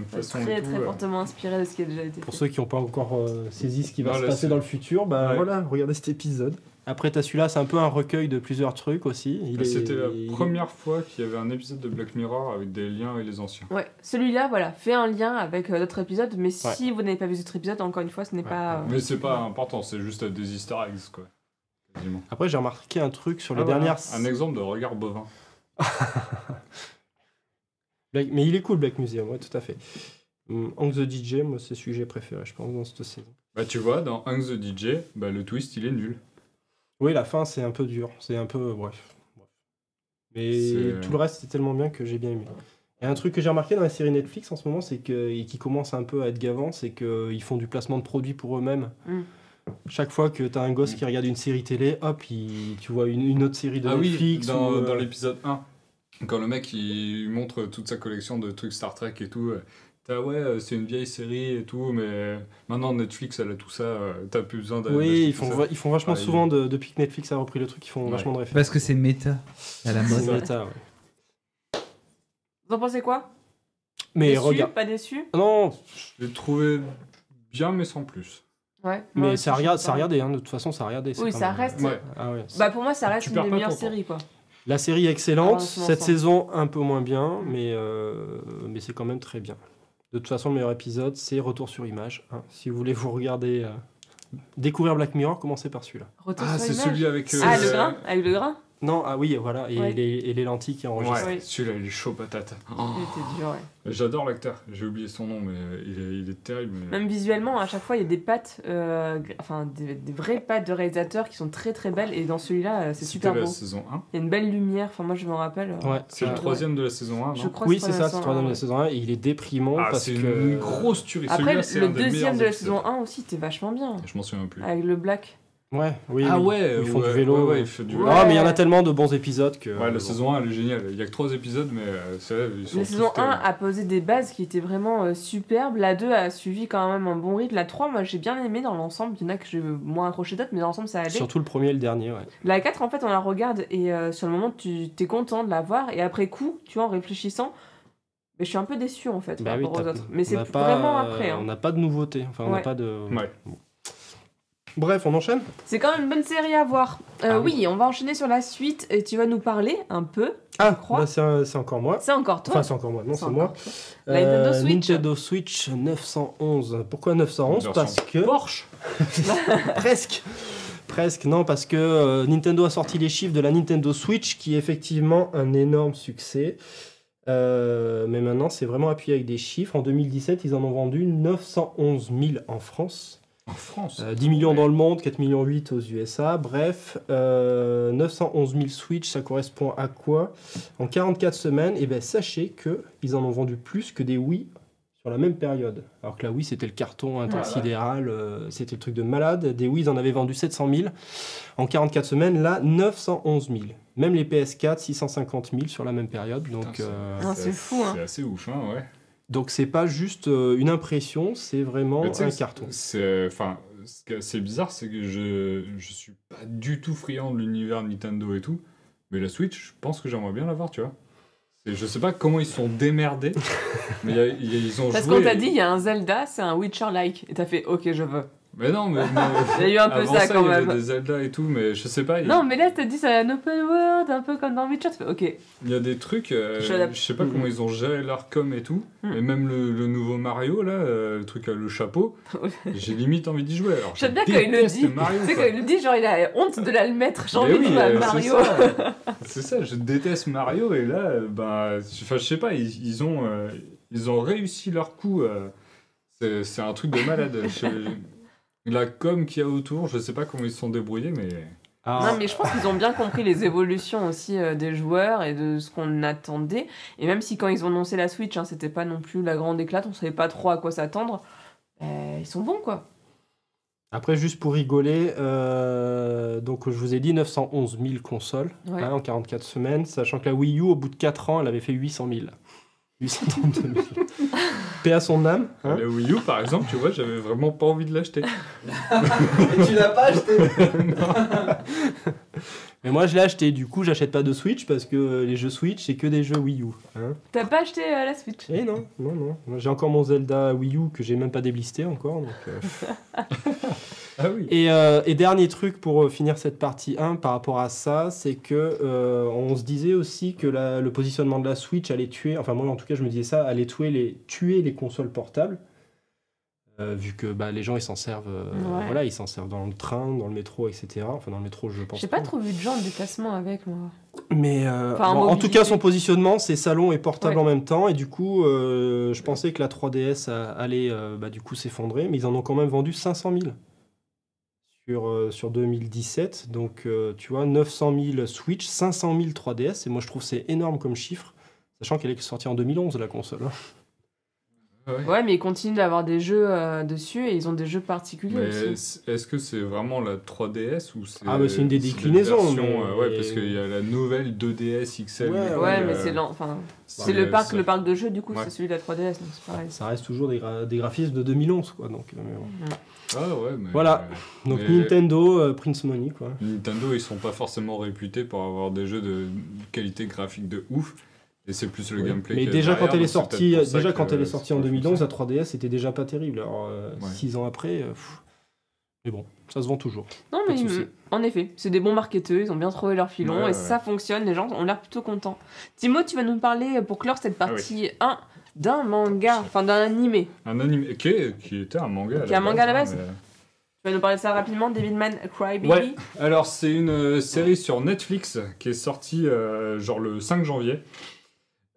façon. Très et tout, très fortement inspiré de ce qui a déjà été pour fait. ceux qui n'ont pas encore saisi ce qui va Non, se là, passer c'est- dans le futur, bah Ouais. voilà, regardez cet épisode. Après, t'as celui-là, c'est un peu un recueil de plusieurs trucs aussi. C'était la première fois qu'il y avait un épisode de Black Mirror avec des liens avec les anciens. Ouais, celui-là, voilà, fait un lien avec d'autres épisodes, mais si vous n'avez pas vu d'autres épisodes, encore une fois, ce n'est Ouais. pas... Mais c'est pas important, c'est juste des easter eggs, quoi. Quasiment. Après, j'ai remarqué un truc sur les Ah, voilà. dernières... Un exemple de regard bovin. Mais il est cool, Black Museum, ouais, tout à fait. Hank the DJ, moi, c'est celui que j'ai préféré, je pense, dans cette saison. Bah, tu vois, dans Hank the DJ, bah, le twist, il est nul. Oui, la fin, c'est un peu dur. C'est un peu... Bref. Mais C'est- tout le reste, c'est tellement bien que j'ai bien aimé. Et un truc que j'ai remarqué dans la série Netflix en ce moment, c'est que, et qui commence un peu à être gavant, c'est qu'ils font du placement de produits pour eux-mêmes. Mm. Chaque fois que tu as un gosse qui regarde une série télé, hop, tu vois une autre série de Ah oui, Netflix. dans, ou, dans l'épisode 1, quand le mec il montre toute sa collection de trucs Star Trek et tout, t'as ouais, c'est une vieille série et tout, mais maintenant Netflix elle a tout ça, t'as plus besoin d'acheter Oui, tout ça. ils font vachement Ouais, souvent, depuis que Netflix a repris le truc, ils font Ouais. vachement de références. Parce que c'est méta à la C'est mode. méta, ouais. Vous en pensez quoi? Mais Déçu, regarde. pas déçu? Non, Je l'ai trouvé bien, mais sans plus. Ouais. mais moi aussi, ça je regarde, suis ça pareil. regardait, hein, de toute façon, ça regardait. Oui, c'est ça quand même- reste. Ouais. Ah ouais. Bah pour moi, ça reste Tu une perds des pas meilleures ton temps. séries, quoi. La série est excellente, Ah, c'est cette ensemble. saison un peu moins bien, mais c'est quand même très bien. De toute façon, le meilleur épisode, c'est Retour sur Image. Hein. Si vous voulez vous regarder, découvrir Black Mirror, commencez par celui-là. Retour Ah, sur c'est image. celui avec. Ah, le grain? Avec le grain? Non, ah oui, voilà, et, Ouais. les lentilles qui enregistrent. Ouais, Oui. celui-là il est chaud patate. Oh. Il était dur, ouais. J'adore l'acteur, j'ai oublié son nom, mais il est terrible. mais- Même visuellement, à chaque fois, il y a des pattes, enfin des vraies pattes de réalisateurs qui sont très très belles, et dans celui-là, c'est C'était super la beau. saison 1. Il y a une belle lumière, enfin moi je m'en rappelle. Ouais, C'est le ouais. troisième de la saison 1, non Je crois Oui, que c'est ça, c'est le troisième de la ouais. saison 1, et il est déprimant Ah, parce c'est que... une grosse tuerie. Après, Celui-là, c'est le un des deuxième meilleurs de la épisodes. saison 1 aussi, était vachement bien. Je m'en souviens plus. Avec le black. Ouais, oui, Ah oui. ouais, Ils font ouais, du vélo. ouais, il fait du Ouais. vélo. Ah, mais il y en a tellement de bons épisodes que... Ouais, la bon. saison 1 elle est géniale. Il y a que 3 épisodes, mais c'est vrai, ils sont La tous saison 1 terribles. a posé des bases qui étaient vraiment superbes. La 2 a suivi quand même un bon rythme. La 3, moi j'ai bien aimé dans l'ensemble. Il y en a que j'ai moins accroché d'autres, mais dans l'ensemble ça allait. Surtout le premier et le dernier, ouais. La 4, en fait, on la regarde et sur le moment, tu t'es content de la voir. Et après coup, tu vois, en réfléchissant, mais je suis un peu déçu en fait Bah par oui, rapport aux t'as- autres. Mais on c'est n'a pas- vraiment après. Hein. On n'a pas de nouveauté, enfin on n'a Ouais. pas de... Ouais. Bref, on enchaîne. C'est quand même une bonne série à voir. Ah oui, on va enchaîner sur la suite et tu vas nous parler un peu. Ah, crois. bah, c'est encore moi. C'est encore toi. Enfin, c'est encore moi, non, c'est encore moi. toi. La Nintendo Switch. Nintendo Switch 911. Pourquoi 911? Version Parce que... Porsche. Presque. Presque, non, parce que Nintendo a sorti les chiffres de la Nintendo Switch, qui est effectivement un énorme succès. Mais maintenant, c'est vraiment appuyé avec des chiffres. En 2017, ils en ont vendu 911 000 en France. En France. 10 millions dans le monde, 4,8 millions aux USA. Bref, 911 000 Switch, ça correspond à quoi? En 44 semaines, et ben, sachez qu'ils en ont vendu plus que des Wii sur la même période. Alors que la Wii, c'était le carton intersidéral, c'était le truc de malade. Des Wii, ils en avaient vendu 700 000. En 44 semaines, là, 911 000. Même les PS4, 650 000 sur la même période. Donc, Putain, Ah, c'est fou, hein. C'est assez ouf, hein, ouais. donc c'est pas juste une impression, c'est vraiment Mais tu sais un que carton. Enfin, ce qui est assez bizarre, c'est que je suis pas du tout friand de l'univers Nintendo et tout, mais la Switch, je pense que j'aimerais bien l'avoir, tu vois. Je sais pas comment ils sont démerdés, mais ils ont Parce joué. qu'on t'a dit, il y a un Zelda, c'est un Witcher-like. Et t'as fait, ok, je veux. Mais non, mais Il y a eu un peu avant ça, quand il y avait même. des Zelda et tout, mais je sais pas. Non, mais là, t'as dit, c'est un open world, un peu comme dans Witcher. Tu fais, ok. Il y a des trucs, Je je sais pas comment ils ont géré leur com et tout, et même le nouveau Mario, là, le truc à le chapeau, j'ai limite envie d'y jouer. Alors, J'aime je bien quand il le déteste dit. Mario, Tu sais, quoi. quand il le dit, genre, il a honte de la le mettre. J'ai Mais envie de jouer à c'est Mario. ça. C'est ça, je déteste Mario, et là, bah, enfin, je sais pas, ils ont réussi leur coup. C'est un truc de malade. La com qu'il y a autour, je sais pas comment ils se sont débrouillés, mais... Non, mais je pense qu'ils ont bien compris les évolutions aussi des joueurs et de ce qu'on attendait. Et même si quand ils ont annoncé la Switch, hein, c'était pas non plus la grande éclate, on savait pas trop à quoi s'attendre, ils sont bons, quoi. Après, juste pour rigoler, donc je vous ai dit 911 000 consoles en 44 semaines, sachant que la Wii U, au bout de 4 ans, elle avait fait 800 000. 832 000. Paix à son âme. Hein. La Wii U, par exemple, tu vois, j'avais vraiment pas envie de l'acheter. Et tu l'as pas acheté? Mais moi, je l'ai acheté. Du coup, j'achète pas de Switch parce que les jeux Switch, c'est que des jeux Wii U. Hein. T'as pas acheté la Switch? Eh non. Moi, j'ai encore mon Zelda Wii U que j'ai même pas déblisté encore. Donc, Ah oui. Et dernier truc pour finir cette partie 1 par rapport à ça, c'est que on se disait aussi que le positionnement de la Switch allait tuer, enfin moi en tout cas je me disais ça, allait tuer les consoles portables, vu que les gens ils s'en servent, voilà, ils s'en servent dans le train, dans le métro, etc. Enfin dans le métro je pense. J'ai pas trop vu de gens en déplacement avec moi. Mais en tout cas son positionnement c'est salon et portable en même temps, et du coup je pensais que la 3DS allait du coup s'effondrer, mais ils en ont quand même vendu 500 000. Sur 2017, donc tu vois, 900 000 Switch, 500 000 3DS, et moi je trouve que c'est énorme comme chiffre, sachant qu'elle est sortie en 2011 la console. Ouais, mais ils continuent d'avoir des jeux dessus, et ils ont des jeux particuliers aussi. Est-ce que c'est vraiment la 3DS ou c'est... Ah bah c'est une des déclinaisons. Ouais, parce qu'il y a la nouvelle 2DS XL. Ouais, mais c'est le parc de jeux, du coup, c'est celui de la 3DS, donc c'est pareil. Ça reste toujours des graphismes de 2011, quoi, donc... Ah ouais, mais... Voilà, donc Nintendo, Prince Money, quoi. Nintendo, ils sont pas forcément réputés pour avoir des jeux de qualité graphique de ouf, et c'est plus le gameplay. Mais déjà quand elle est sortie, en 2011, la 3DS était déjà pas terrible. Alors 6 ans après, mais bon, ça se vend toujours. Non mais en effet, c'est des bons marketeurs, ils ont bien trouvé leur filon et ça fonctionne, les gens ont l'air plutôt contents. Timo, tu vas nous parler pour clore cette partie 1 d'un manga, enfin d'un animé. Un animé qui était un manga. Qui est un manga à la base. Tu vas nous parler de ça rapidement, Devilman Crybaby. Ouais, alors c'est une série sur Netflix qui est sortie genre le 5 janvier.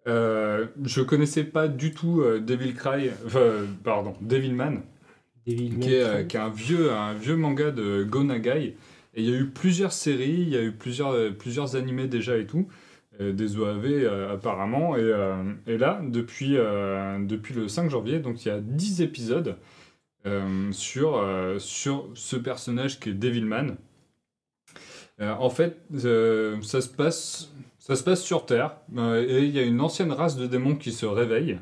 Je connaissais pas du tout Devilman, qui est un vieux manga de Go Nagai. Et il y a eu plusieurs séries, il y a eu plusieurs animés déjà et tout. Des OAV apparemment, et là, depuis le 5 janvier, donc il y a 10 épisodes sur ce personnage qui est Devilman. En fait, ça se passe sur Terre, et il y a une ancienne race de démons qui se réveille,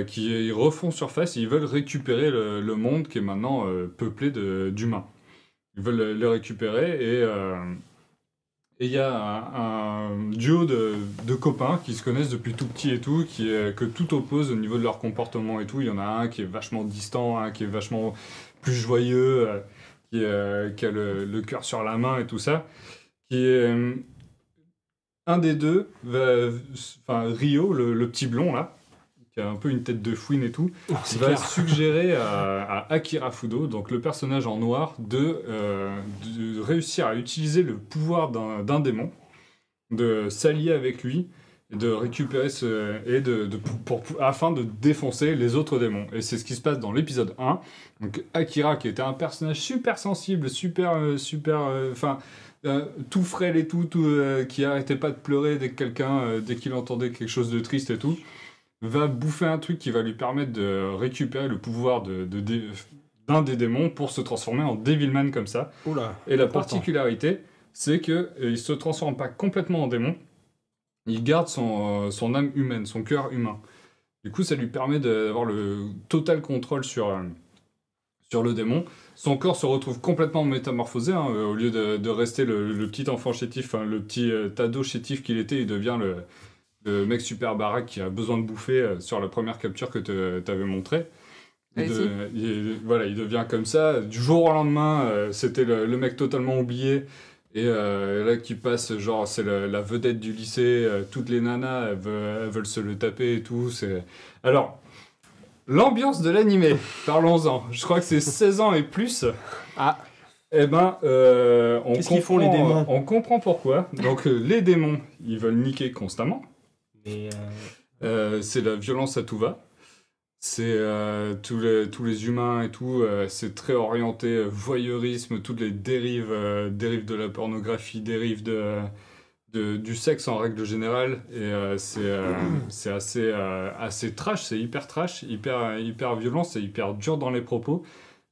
qui refont surface, et ils veulent récupérer le monde qui est maintenant peuplé d'humains. Ils veulent le récupérer, et il y a un duo de copains qui se connaissent depuis tout petit et tout, que tout oppose au niveau de leur comportement et tout. Il y en a un qui est vachement distant, un qui est vachement plus joyeux, qui a le cœur sur la main et tout ça. Un des deux, Rio, le petit blond là, qui a un peu une tête de fouine et tout, va suggérer à Akira Fudo, donc le personnage en noir, de réussir à utiliser le pouvoir d'un démon, de s'allier avec lui, et de récupérer afin de défoncer les autres démons. Et c'est ce qui se passe dans l'épisode 1. Donc Akira, qui était un personnage super sensible, tout frêle et tout qui arrêtait pas de pleurer dès qu'il entendait quelque chose de triste et tout, va bouffer un truc qui va lui permettre de récupérer le pouvoir d'un des démons pour se transformer en Devilman comme ça. Oula, et la particularité, c'est qu'il se transforme pas complètement en démon, il garde son âme humaine, son cœur humain. Du coup, ça lui permet d'avoir le total contrôle sur le démon. Son corps se retrouve complètement métamorphosé, hein, au lieu de rester le petit enfant chétif, le petit ado chétif qu'il était, il devient le mec super baraque qui a besoin de bouffer sur la première capture que t'avais montrée. Il devient comme ça. Du jour au lendemain, c'était le mec totalement oublié. Et là, qui passe, genre, c'est la vedette du lycée. Toutes les nanas, elles veulent se le taper et tout. Alors, l'ambiance de l'animé, parlons-en. Je crois que c'est 16 ans et plus. Ah. Eh ben, qu'est-ce qu'ils font les démons ? On comprend pourquoi. Donc, les démons, ils veulent niquer constamment. C'est la violence à tout va. C'est tous les humains et tout, c'est très orienté voyeurisme, toutes les dérives de la pornographie, dérives du sexe en règle générale. Et c'est assez trash, c'est hyper trash, hyper violent, c'est hyper dur dans les propos.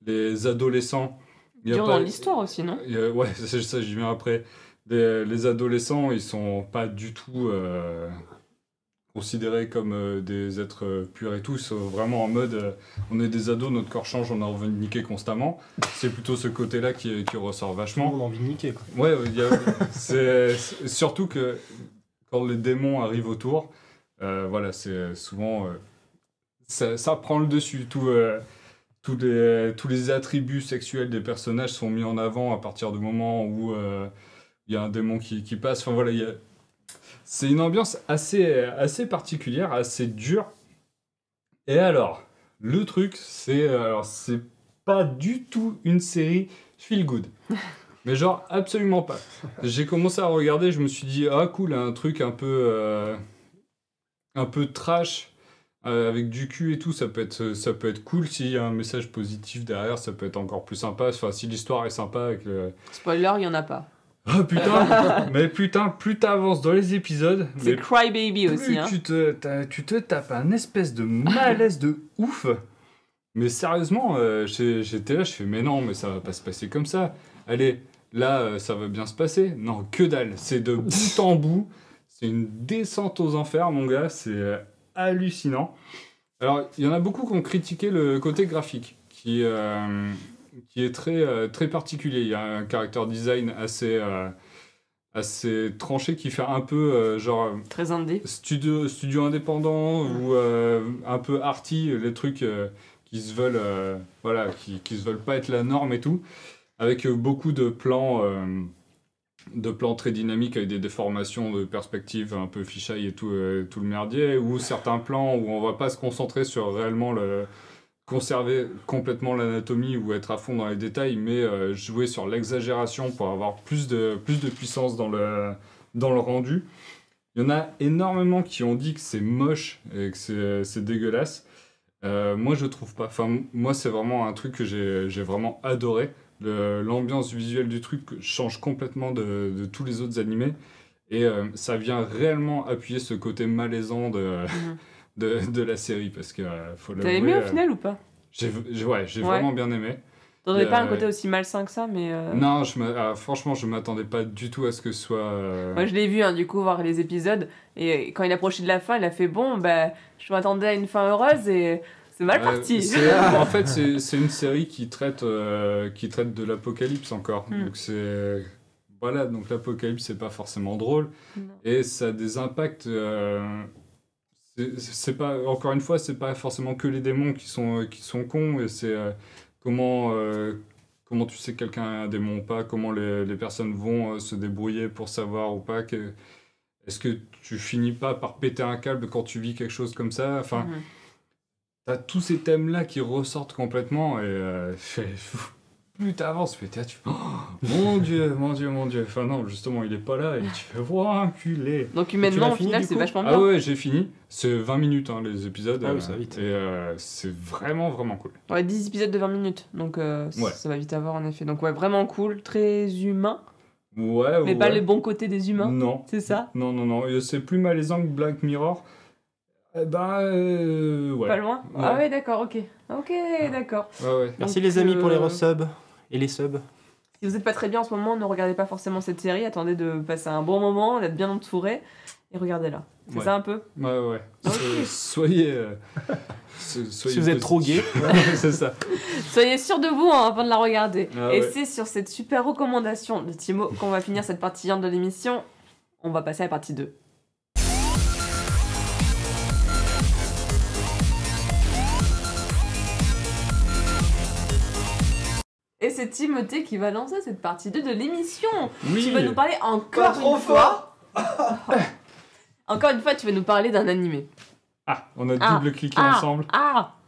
Les adolescents... Dur dans l'histoire aussi, non? Ouais, ça j'y viens après. Les adolescents, ils sont pas du tout considérés comme des êtres purs et tout. Ils sont vraiment en mode on est des ados, notre corps change, on a envie de niquer constamment. C'est plutôt ce côté-là qui ressort vachement. On a envie de niquer, quoi. Ouais, c'est surtout que quand les démons arrivent autour, voilà, c'est souvent ça prend le dessus. Tous les attributs sexuels des personnages sont mis en avant à partir du moment où il y a un démon qui passe. Enfin voilà, c'est une ambiance assez particulière, assez dure. Et alors, le truc, c'est pas du tout une série feel good. Mais genre, absolument pas. J'ai commencé à regarder, je me suis dit, ah cool, un truc un peu trash, avec du cul et tout, ça peut être cool. S'il y a un message positif derrière, ça peut être encore plus sympa. Enfin, si l'histoire est sympa avec le... Spoiler, il y en a pas. Oh putain. Mais putain, plus t'avances dans les épisodes... C'est Crybaby aussi, plus hein. tu te tapes un espèce de malaise de ouf. Mais sérieusement, j'étais là, je fais, mais non, mais ça va pas se passer comme ça. Allez, là, ça va bien se passer. Non, que dalle. C'est de bout en bout. C'est une descente aux enfers, mon gars. C'est hallucinant. Alors, il y en a beaucoup qui ont critiqué le côté graphique, qui est très particulier. Il y a un character design assez tranché qui fait un peu genre Très indé. studio indépendant ou un peu arty, les trucs qui se veulent qui se veulent pas être la norme et tout, avec beaucoup de plans très dynamiques avec des déformations de perspective un peu fisheye et tout le merdier, ou certains plans où on va pas se concentrer sur réellement conserver complètement l'anatomie ou être à fond dans les détails, mais jouer sur l'exagération pour avoir plus de puissance dans le rendu. Il y en a énormément qui ont dit que c'est moche et que c'est dégueulasse. Moi, je trouve pas. Enfin, moi, c'est vraiment un truc que j'ai vraiment adoré. L'ambiance visuelle du truc change complètement de tous les autres animés. Et ça vient réellement appuyer ce côté malaisant de la série. Parce que, faut l'avouer, T'as aimé au final ou pas? J'ai vraiment bien aimé. T'aurais pas un côté aussi malsain que ça, mais... Non, franchement, je m'attendais pas du tout à ce que ce soit... Moi, je l'ai vu, hein, du coup, voir les épisodes. Et quand il approchait de la fin, il a fait, bon, bah, je m'attendais à une fin heureuse et c'est mal parti. En fait, c'est une série qui traite de l'apocalypse encore. Donc voilà, donc l'apocalypse, c'est pas forcément drôle. Non. Et ça a des impacts... c'est pas, encore une fois, c'est pas forcément que les démons qui sont cons, et c'est comment tu sais que quelqu'un est un démon ou pas, comment les personnes vont se débrouiller pour savoir ou pas, est-ce que tu finis pas par péter un câble quand tu vis quelque chose comme ça, enfin, t'as tous ces thèmes-là qui ressortent complètement, et plus t'avances, tu fais, oh, mon Dieu, enfin non, justement, il est pas là, et tu fais, oh, enculé. Donc humainement, au final, c'est vachement bien. Ah ouais, j'ai fini. C'est 20 minutes, hein, les épisodes. Ah oui, ça va vite. Et c'est vraiment, vraiment cool. Ouais, 10 épisodes de 20 minutes, donc ça va vite avoir, en effet. Donc ouais, vraiment cool, très humain. Ouais, mais pas le bon côté des humains. Non. C'est ça? Non. Et c'est plus malaisant que Black Mirror. Ouais. Pas loin? Ouais. Ah ouais, d'accord, ok. Ok, d'accord. Ouais. Merci les amis pour les resubs et les subs. Si vous n'êtes pas très bien en ce moment, ne regardez pas forcément cette série. Attendez de passer un bon moment, d'être bien entouré et regardez-la. C'est ça un peu? Ouais. Okay. Soyez si vous êtes trop gay. C'est ça. Soyez sûr de vous avant de la regarder. Ah et ouais. c'est sur cette super recommandation de Timo qu'on va finir cette partie 1 de l'émission. On va passer à la partie 2. Et c'est Timothée qui va lancer cette partie 2 de l'émission. Oui. Tu vas nous parler encore Pas trop une fois. fort. Encore une fois, tu vas nous parler d'un animé. Ah, on a double-cliqué ensemble.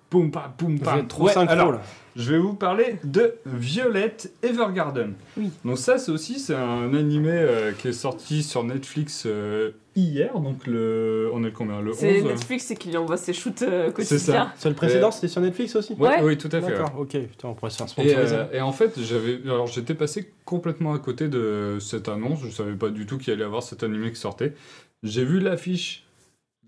Poum, pa, poum, Vous pam. êtes trop Ouais, synchro, alors, là. je vais vous parler de Violet Evergarden. Oui. Donc ça, c'est un animé qui est sorti sur Netflix hier. Donc on est le combien? Le 11. C'est Netflix, c'est qu'il envoie ses shoots C'est quotidiens. ça. Sur le précédent, c'était sur Netflix aussi Ouais. Oui, tout à fait. D'accord, ok. Putain, on pourrait se faire Et, sponsoriser. et en fait, j'étais passé complètement à côté de cette annonce. Je savais pas du tout qu'il allait y avoir cet animé qui sortait. J'ai vu l'affiche,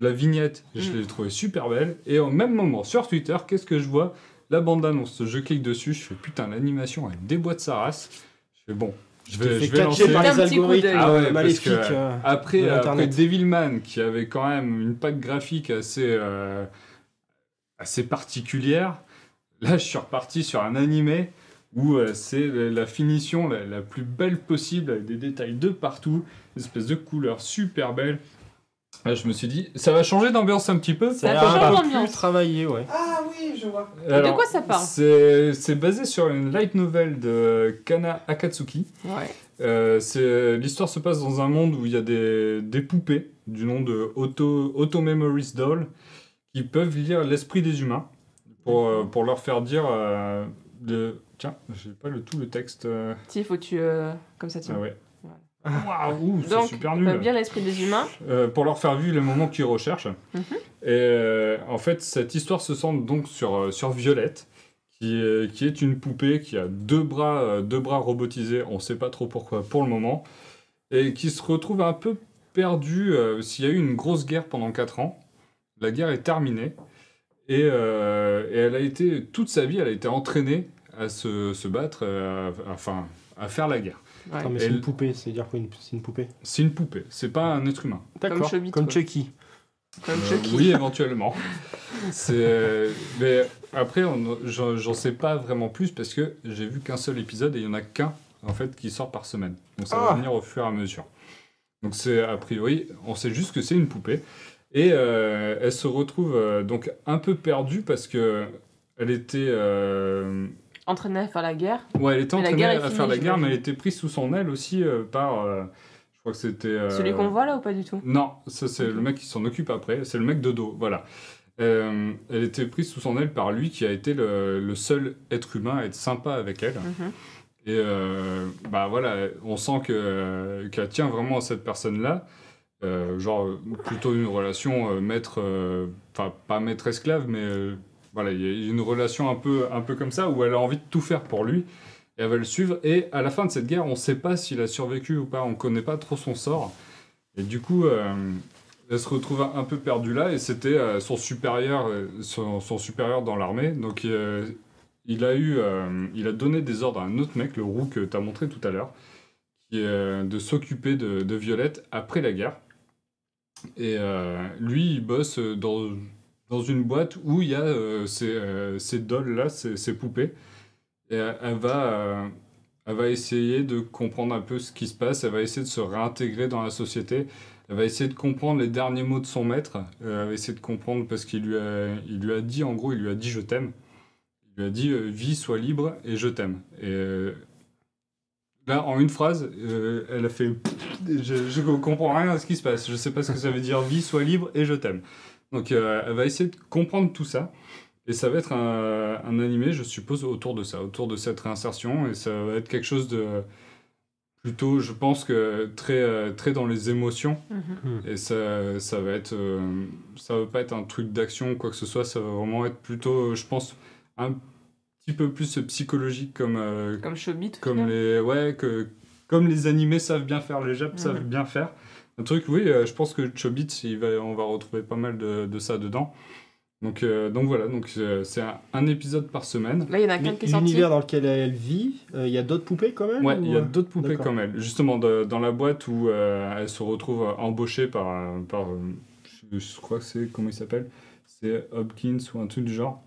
la vignette, je l'ai trouvée super belle. Et au même moment, sur Twitter, qu'est-ce que je vois? La bande-annonce. Je clique dessus, je fais putain, l'animation, elle déboîte sa race. Je fais bon, je vais catcher lancer. par Un les petit coup algorithmes d'œil. Ah ouais, parce maléfiques. que Après de l'Internet. Devilman, qui avait quand même une patte graphique assez particulière, là je suis reparti sur un animé où c'est la finition la plus belle possible, avec des détails de partout, une espèce de couleur super belle. Là, je me suis dit, ça va changer d'ambiance un petit peu. Ça a change un peu l'ambiance. plus travaillé, ouais. Ah oui, je vois. De quoi ça parle? C'est basé sur une light novel de Kana Akatsuki. Ouais. L'histoire se passe dans un monde où il y a des poupées du nom de Auto Memories Doll qui peuvent lire l'esprit des humains pour leur faire dire tiens, j'ai pas tout le texte. Si, faut que tu. Comme ça, tu. Ah ouais. Voilà. Waouh, c'est Donc, super ils peuvent nul. bien l'esprit des humains. Pour leur faire vivre les moments qu'ils recherchent. Mhm. Et en fait, cette histoire se centre donc sur Violette, qui est une poupée qui a deux bras robotisés, on sait pas trop pourquoi pour le moment, et qui se retrouve un peu perdue. S'il y a eu une grosse guerre pendant 4 ans, la guerre est terminée, et elle a été, toute sa vie, elle a été entraînée à se battre, à faire la guerre. Ouais. Attends, mais Et c'est une le- poupée, c'est-à-dire quoi, c'est une poupée? C'est une poupée, c'est pas un être humain. D'accord, Chobit, comme quoi. Chucky. Comme Chucky. Oui, éventuellement. Mais après, j'en sais pas vraiment plus parce que j'ai vu qu'un seul épisode et il y en a qu'un en fait qui sort par semaine. Donc ça va venir au fur et à mesure. Donc c'est a priori, on sait juste que c'est une poupée et elle se retrouve donc un peu perdue parce que elle était Entraîné à faire la guerre. ouais, elle était Mais la entraînée guerre est à finie, faire la guerre, mais elle j'imagine. était prise sous son aile aussi par je crois que c'était Celui qu'on voit là ou pas du tout? non, ça c'est le mec qui s'en occupe après, c'est le mec de dos, voilà. Elle était prise sous son aile par lui qui a été le seul être humain à être sympa avec elle. Mhm. Et bah voilà, on sent qu'elle tient vraiment à cette personne-là. Genre plutôt une relation maître, enfin pas maître-esclave, mais voilà, il y a une relation un peu comme ça où elle a envie de tout faire pour lui. Et elle va le suivre. Et à la fin de cette guerre, on ne sait pas s'il a survécu ou pas. On ne connaît pas trop son sort. Et du coup, elle se retrouve un peu perdue là. Et c'était son supérieur dans l'armée. Donc, il a donné des ordres à un autre mec, le roux que tu as montré tout à l'heure, qui est de s'occuper de Violette après la guerre. Et lui, il bosse dans une boîte où il y a ces dolls-là, ces poupées. Et elle va essayer de comprendre un peu ce qui se passe, elle va essayer de se réintégrer dans la société, elle va essayer de comprendre les derniers mots de son maître, elle va essayer de comprendre parce qu'il lui a dit, en gros, il lui a dit « je t'aime ». Il lui a dit « vis, sois libre et je t'aime ». Et là, en une phrase, elle a fait « je comprends rien à ce qui se passe, je sais pas ce que ça veut dire « vis, sois libre et je t'aime ». Donc elle va essayer de comprendre tout ça. Et ça va être un animé, je suppose, autour de ça, autour de cette réinsertion. Et ça va être quelque chose de plutôt, je pense, que très dans les émotions. Mhm. Et ça va être... ça va pas être un truc d'action ou quoi que ce soit. Ça va vraiment être plutôt, je pense, un petit peu plus psychologique comme Chobit. au comme final. comme les animés savent bien faire, les Japs Mhm. savent bien faire. Un truc, oui, je pense que Chobits, on va retrouver pas mal de ça dedans. Donc voilà, c'est un épisode par semaine. Là, il y en a Mais qu'un qui est sorti. l'univers dans lequel elle vit, il y a d'autres poupées quand même Ouais, ou, il y a d'autres poupées d'accord. comme elle. Justement, dans la boîte où elle se retrouve embauchée par je crois que c'est, comment il s'appelle? C'est Hopkins ou un truc du genre.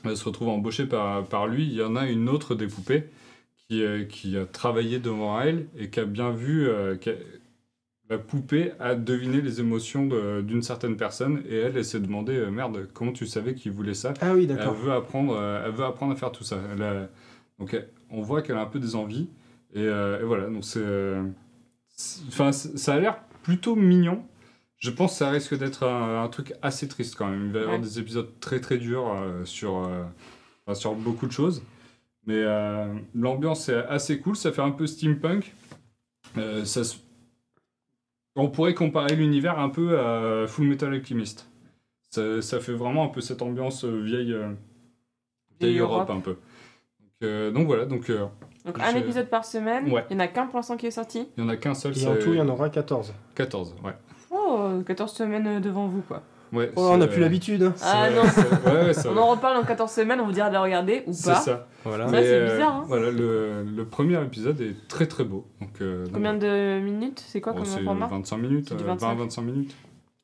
Elle se retrouve embauchée par lui. Il y en a une autre des poupées qui a travaillé devant elle et qui a bien vu la poupée a deviné les émotions d'une certaine personne et elle s'est demandé merde, comment tu savais qu'il voulait ça? Ah oui, Elle d'accord. veut apprendre à faire tout ça. Donc on voit qu'elle a un peu des envies et voilà. Donc enfin ça a l'air plutôt mignon Je pense que ça risque d'être un truc assez triste quand même. Il va y avoir Ouais. des épisodes très très durs sur beaucoup de choses. Mais l'ambiance est assez cool, ça fait un peu steampunk. On pourrait comparer l'univers un peu à Full Metal Alchemist. Ça fait vraiment un peu cette ambiance vieille Europe un peu. Donc voilà, donc Donc un épisode par semaine, Ouais. il n'y en a qu'un pour l'instant qui est sorti. il n'y en a qu'un seul, Et en tout, il y en aura 14. 14, ouais. Oh, 14 semaines devant vous, quoi. Ouais, Oh, on n'a c'est- plus l'habitude. Hein. Ah c'est- non. ouais, ça On en reparle dans 14 semaines, on vous dira de la regarder ou c'est pas. ça. Voilà. Ça, Mais, c'est bizarre, hein. Voilà, le premier épisode est très très beau. Donc, Combien de minutes? C'est quoi bon, comme c'est format? 25 minutes, C'est du 25. 20-25 minutes.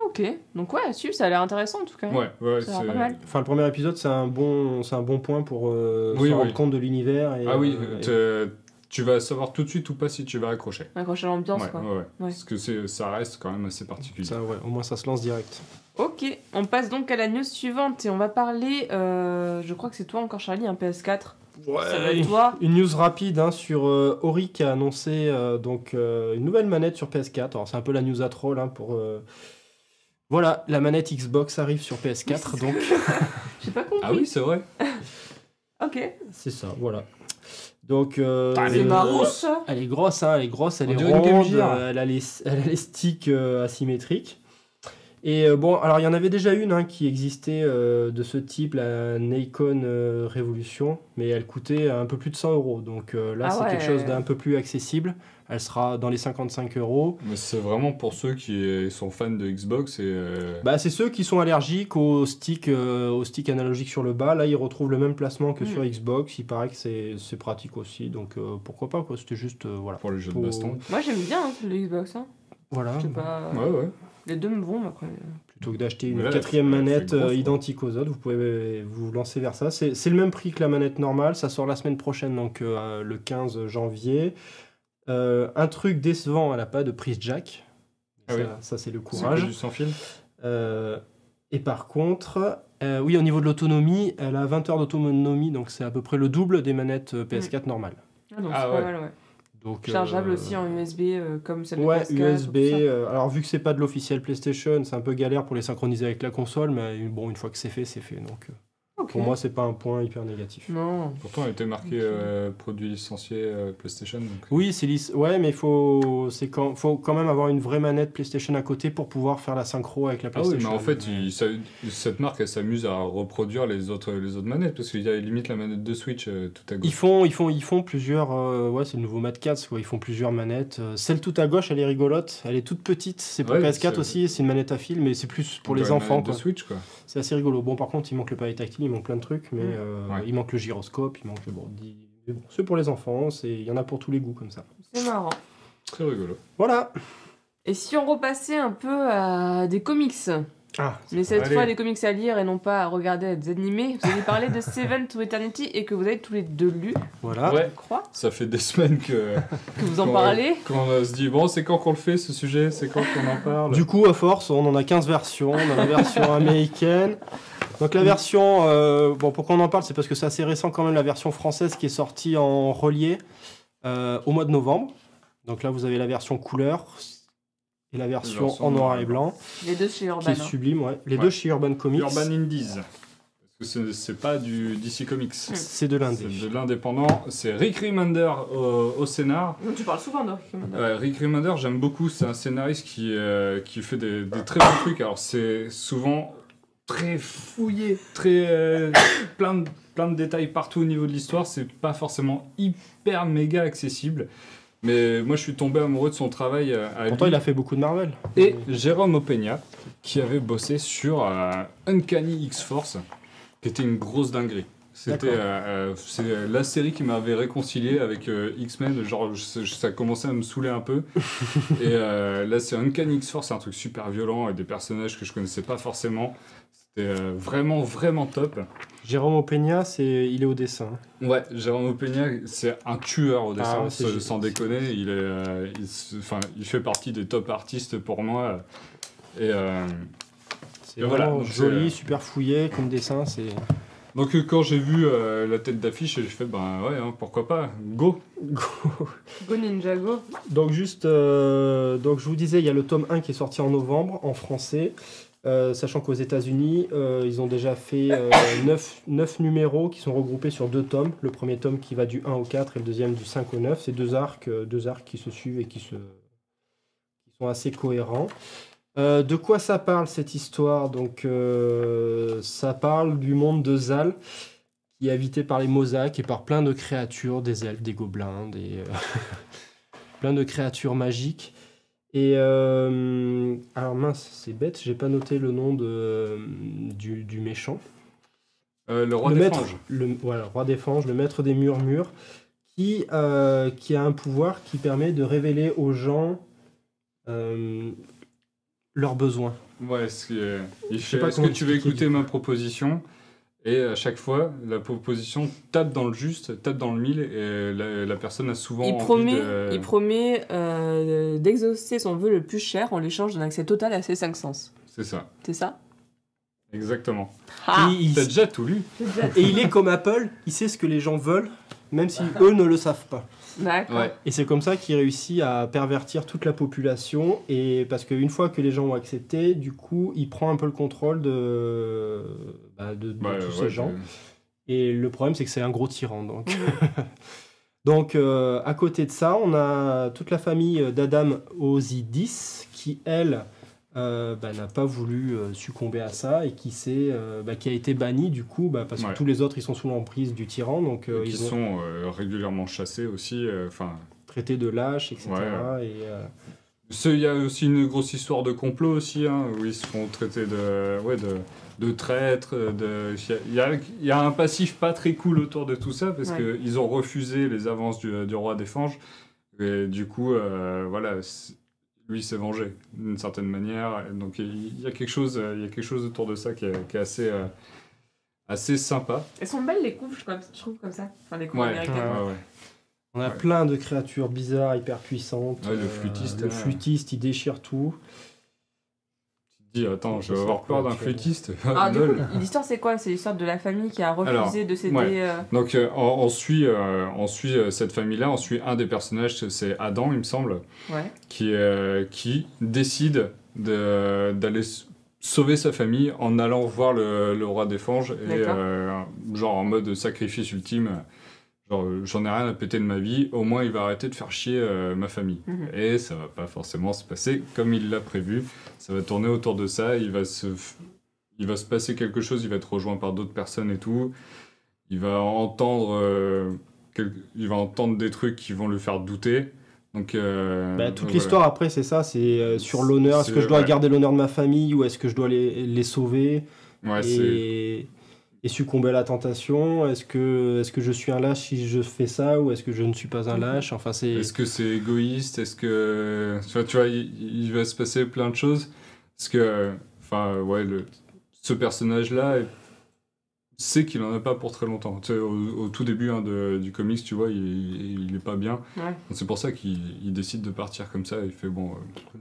Ok, donc ouais, ça a l'air intéressant en tout cas. Ouais, Ça a l'air pas mal. Enfin, le premier épisode, c'est un bon point pour Oui, se rendre oui. compte de l'univers. Et, Ah oui, et- tu vas savoir tout de suite ou pas si tu vas accrocher. Accrocher à l'ambiance, Ouais, quoi. ouais. Ouais. Parce que ça reste quand même assez particulier. ça, ouais, au moins, ça se lance direct. Ok, on passe donc à la news suivante et on va parler, je crois que c'est toi encore Charlie, un PS4. Ça va être toi. Une news rapide hein, sur Ori qui a annoncé une nouvelle manette sur PS4. Alors, c'est un peu la news à troll hein, pour. Voilà, la manette Xbox arrive sur PS4, donc J'ai pas compris. Ah oui, c'est vrai. Ok, c'est ça, voilà. Donc, c'est marrant ça. elle est grosse, hein, elle est grosse, elle On est dirait une Game ronde, Gear. elle a les sticks asymétriques. Et bon, alors il y en avait déjà une hein, qui existait de ce type, la Nikon Revolution, mais elle coûtait un peu plus de 100 €. Donc là, Ah c'est ouais. quelque chose d'un peu plus accessible. Elle sera dans les 55 €. Mais c'est vraiment pour ceux qui sont fans de Xbox et. Bah, c'est ceux qui sont allergiques au stick analogique sur le bas. Là, ils retrouvent le même placement que sur Xbox. Il paraît que c'est pratique aussi. Donc pourquoi pas, quoi. C'était juste. Voilà. pour les jeux de Pour- baston. Moi j'aime bien hein, le Xbox. Hein. Voilà. Je sais pas. Ouais, ouais. Les deux me vont, mais après. Plutôt que d'acheter Mais une là, quatrième elle fait manette grosse, quoi. identique aux autres, vous pouvez vous lancer vers ça. C'est le même prix que la manette normale. Ça sort la semaine prochaine, donc le 15 janvier. Un truc décevant, elle n'a pas de prise jack. Ah ça, oui. ça, c'est le C'est que courage. du sans fil. Et par contre, oui, au niveau de l'autonomie, elle a 20 heures d'autonomie, donc c'est à peu près le double des manettes PS4 normales. Ah, donc Ah c'est ouais. pas mal, ouais. Donc, Chargeable aussi en USB comme celle de Ouais, PS4. USB. tout ça. Alors, vu que c'est pas de l'officiel PlayStation, c'est un peu galère pour les synchroniser avec la console, mais bon, une fois que c'est fait, c'est fait. Donc, Ok. pour moi, c'est pas un point hyper négatif. Non. Pourtant, elle était marquée Ok. produit licencié PlayStation. Donc... Oui, ouais, mais faut quand même avoir une vraie manette PlayStation à côté pour pouvoir faire la synchro avec la Ah oui, PlayStation. mais en fait, cette marque, elle s'amuse à reproduire les autres manettes, parce qu'il y a limite la manette de Switch tout à gauche. Ils font plusieurs. Ouais, c'est le nouveau Mad Cats, quoi. Ils font plusieurs manettes. Celle tout à gauche, elle est rigolote. Elle est toute petite. C'est pour Ouais, PS4 c'est- aussi. C'est une manette à fil, mais c'est plus pour On les dirait une enfants, manette quoi. de Switch, quoi. C'est assez rigolo. Bon, par contre, il manque le palais tactile, il manque plein de trucs, mais Ouais. il manque le gyroscope, il manque. Mais bon, c'est pour les enfants. Il y en a pour tous les goûts, comme ça. C'est marrant. Très rigolo. Voilà. Et si on repassait un peu à des comics, Ah, mais cette Allez. fois des comics à lire et non pas à regarder des animés, vous avez parlé de Seven to Eternity et que vous avez tous les deux lu, voilà. Ouais, je crois, ça fait des semaines que que vous en Ouais. parlez. qu'on se dit, bon, c'est quand qu'on le fait, ce sujet, c'est quand qu'on en parle. Du coup, à force, on en a 15 versions. On a la version américaine. Donc la version, bon, pourquoi on en parle, c'est parce que c'est assez récent quand même, la version française qui est sortie en relié au mois de novembre. Donc là, vous avez la version couleur et la version en noir et blanc, Les deux chez qui Urban. est sublime, ouais. Les Ouais. deux chez Urban Comics. Urban Indies. Parce que c'est pas du DC Comics. C'est de l'indé. C'est de l'indépendant. C'est Rick Remender au scénar. Donc, tu parles souvent de Rick Remender. Ouais, Rick Remender, j'aime beaucoup. C'est un scénariste qui fait des très bons trucs. Alors, c'est souvent très fouillé, très plein de détails partout au niveau de l'histoire. C'est pas forcément hyper méga accessible. Mais moi, je suis tombé amoureux de son travail à Pourtant, lui. il a fait beaucoup de Marvel. Et Jérôme Opeña, qui avait bossé sur Uncanny X-Force, qui était une grosse dinguerie. C'était c'est la série qui m'avait réconcilié avec X-Men, genre ça commençait à me saouler un peu. Et là c'est Uncanny X-Force, c'est un truc super violent avec des personnages que je connaissais pas forcément. C'était vraiment vraiment top. Jérôme Opeña, il est au dessin. Ouais, Jérôme Opeña, c'est un tueur au dessin, Ah ouais, c'est sans déconner. Il fait partie des top artistes pour moi. Et C'est Et voilà, vraiment donc joli, c'est- super fouillé comme dessin. Donc quand j'ai vu la tête d'affiche, j'ai fait ben ouais, hein, pourquoi pas, go. Go Ninja Go. Donc donc je vous disais, il y a le tome 1 qui est sorti en novembre en français, sachant qu'aux États-Unis, ils ont déjà fait 9 numéros qui sont regroupés sur 2 tomes. Le premier tome qui va du 1 au 4 et le deuxième du 5 au 9. C'est deux arcs qui se suivent et qui sont assez cohérents. De quoi ça parle cette histoire? Donc ça parle du monde de Zal, qui est habité par les Mosaiques et par plein de créatures, des elfes, des gobelins, plein de créatures magiques. Et alors mince, c'est bête, j'ai pas noté le nom du méchant. Le roi Le des maître, fanges. Voilà, le roi des fanges, le maître des murmures, qui a un pouvoir qui permet de révéler aux gens leurs besoins. Ouais, il sais fait, pas est-ce que comment tu veux expliquer, écouter du coup. ma proposition? Et à chaque fois, la proposition tape dans le juste, tape dans le mille, et la personne a souvent Il envie promet d'exaucer son vœu le plus cher en l'échange d'un accès total à ses 5 sens. C'est ça, C'est ça? exactement. Ah, Et il- T'as déjà tout lu? Et il est comme Apple, il sait ce que les gens veulent, même si eux ne le savent pas. d'accord. Et c'est comme ça qu'il réussit à pervertir toute la population, et parce qu'une fois que les gens ont accepté, du coup, il prend un peu le contrôle de tous ces gens. Et le problème, c'est que c'est un gros tyran. Donc, donc à côté de ça, on a toute la famille d'Adam Ozidis, qui, elle, n'a pas voulu succomber à ça et qui a été bannie du coup parce que Ouais. tous les autres ils sont sous l'emprise du tyran, donc Qui ils ont sont régulièrement chassés aussi. traité de lâches, etc. Ouais. Et, Il y a aussi une grosse histoire de complot aussi, hein, où ils se font traiter de traîtres. Il y a un passif pas très cool autour de tout ça, parce Ouais. qu'ils ont refusé les avances du roi des fanges. Et du coup, lui s'est vengé d'une certaine manière. Et donc il y a quelque chose autour de ça qui est assez sympa. Elles sont belles les couves, je trouve, comme ça. Enfin, les couves Ouais, américaines. ouais. on a Ouais. plein de créatures bizarres, hyper puissantes. Ouais, le flûtiste, le hein. flûtiste, il déchire tout. Tu te dis, attends, je vais Ça, avoir c'est peur d'un actuel. flûtiste. Ah, du coup, Lol. l'histoire c'est quoi? C'est l'histoire de la famille qui a refusé Alors, de céder. ouais. Donc on suit cette famille-là, on suit un des personnages, c'est Adam, il me semble, Ouais. qui décide d'aller sauver sa famille en allant voir le roi des fanges, et D'accord. genre en mode sacrifice ultime, genre j'en ai rien à péter de ma vie, au moins il va arrêter de faire chier ma famille. Mhm. Et ça va pas forcément se passer comme il l'a prévu, ça va tourner autour de ça, il va se passer quelque chose, il va être rejoint par d'autres personnes et tout. Il va entendre des trucs qui vont le faire douter. Donc, Toute voilà. l'histoire après c'est ça, c'est sur l'honneur. Est-ce que je dois ouais. garder l'honneur de ma famille ou est-ce que je dois les sauver Ouais, et succomber à la tentation? Est-ce que je suis un lâche si je fais ça ou est-ce que je ne suis pas un lâche? Enfin, Est-ce que c'est égoïste? Est-ce que... Enfin, tu vois, il va se passer plein de choses. Parce que, enfin, ouais, ce personnage-là sait qu'il en a pas pour très longtemps. Tu sais, au tout début du comics, tu vois, il est pas bien. Ouais. Donc c'est pour ça qu'il décide de partir comme ça. Il fait, bon,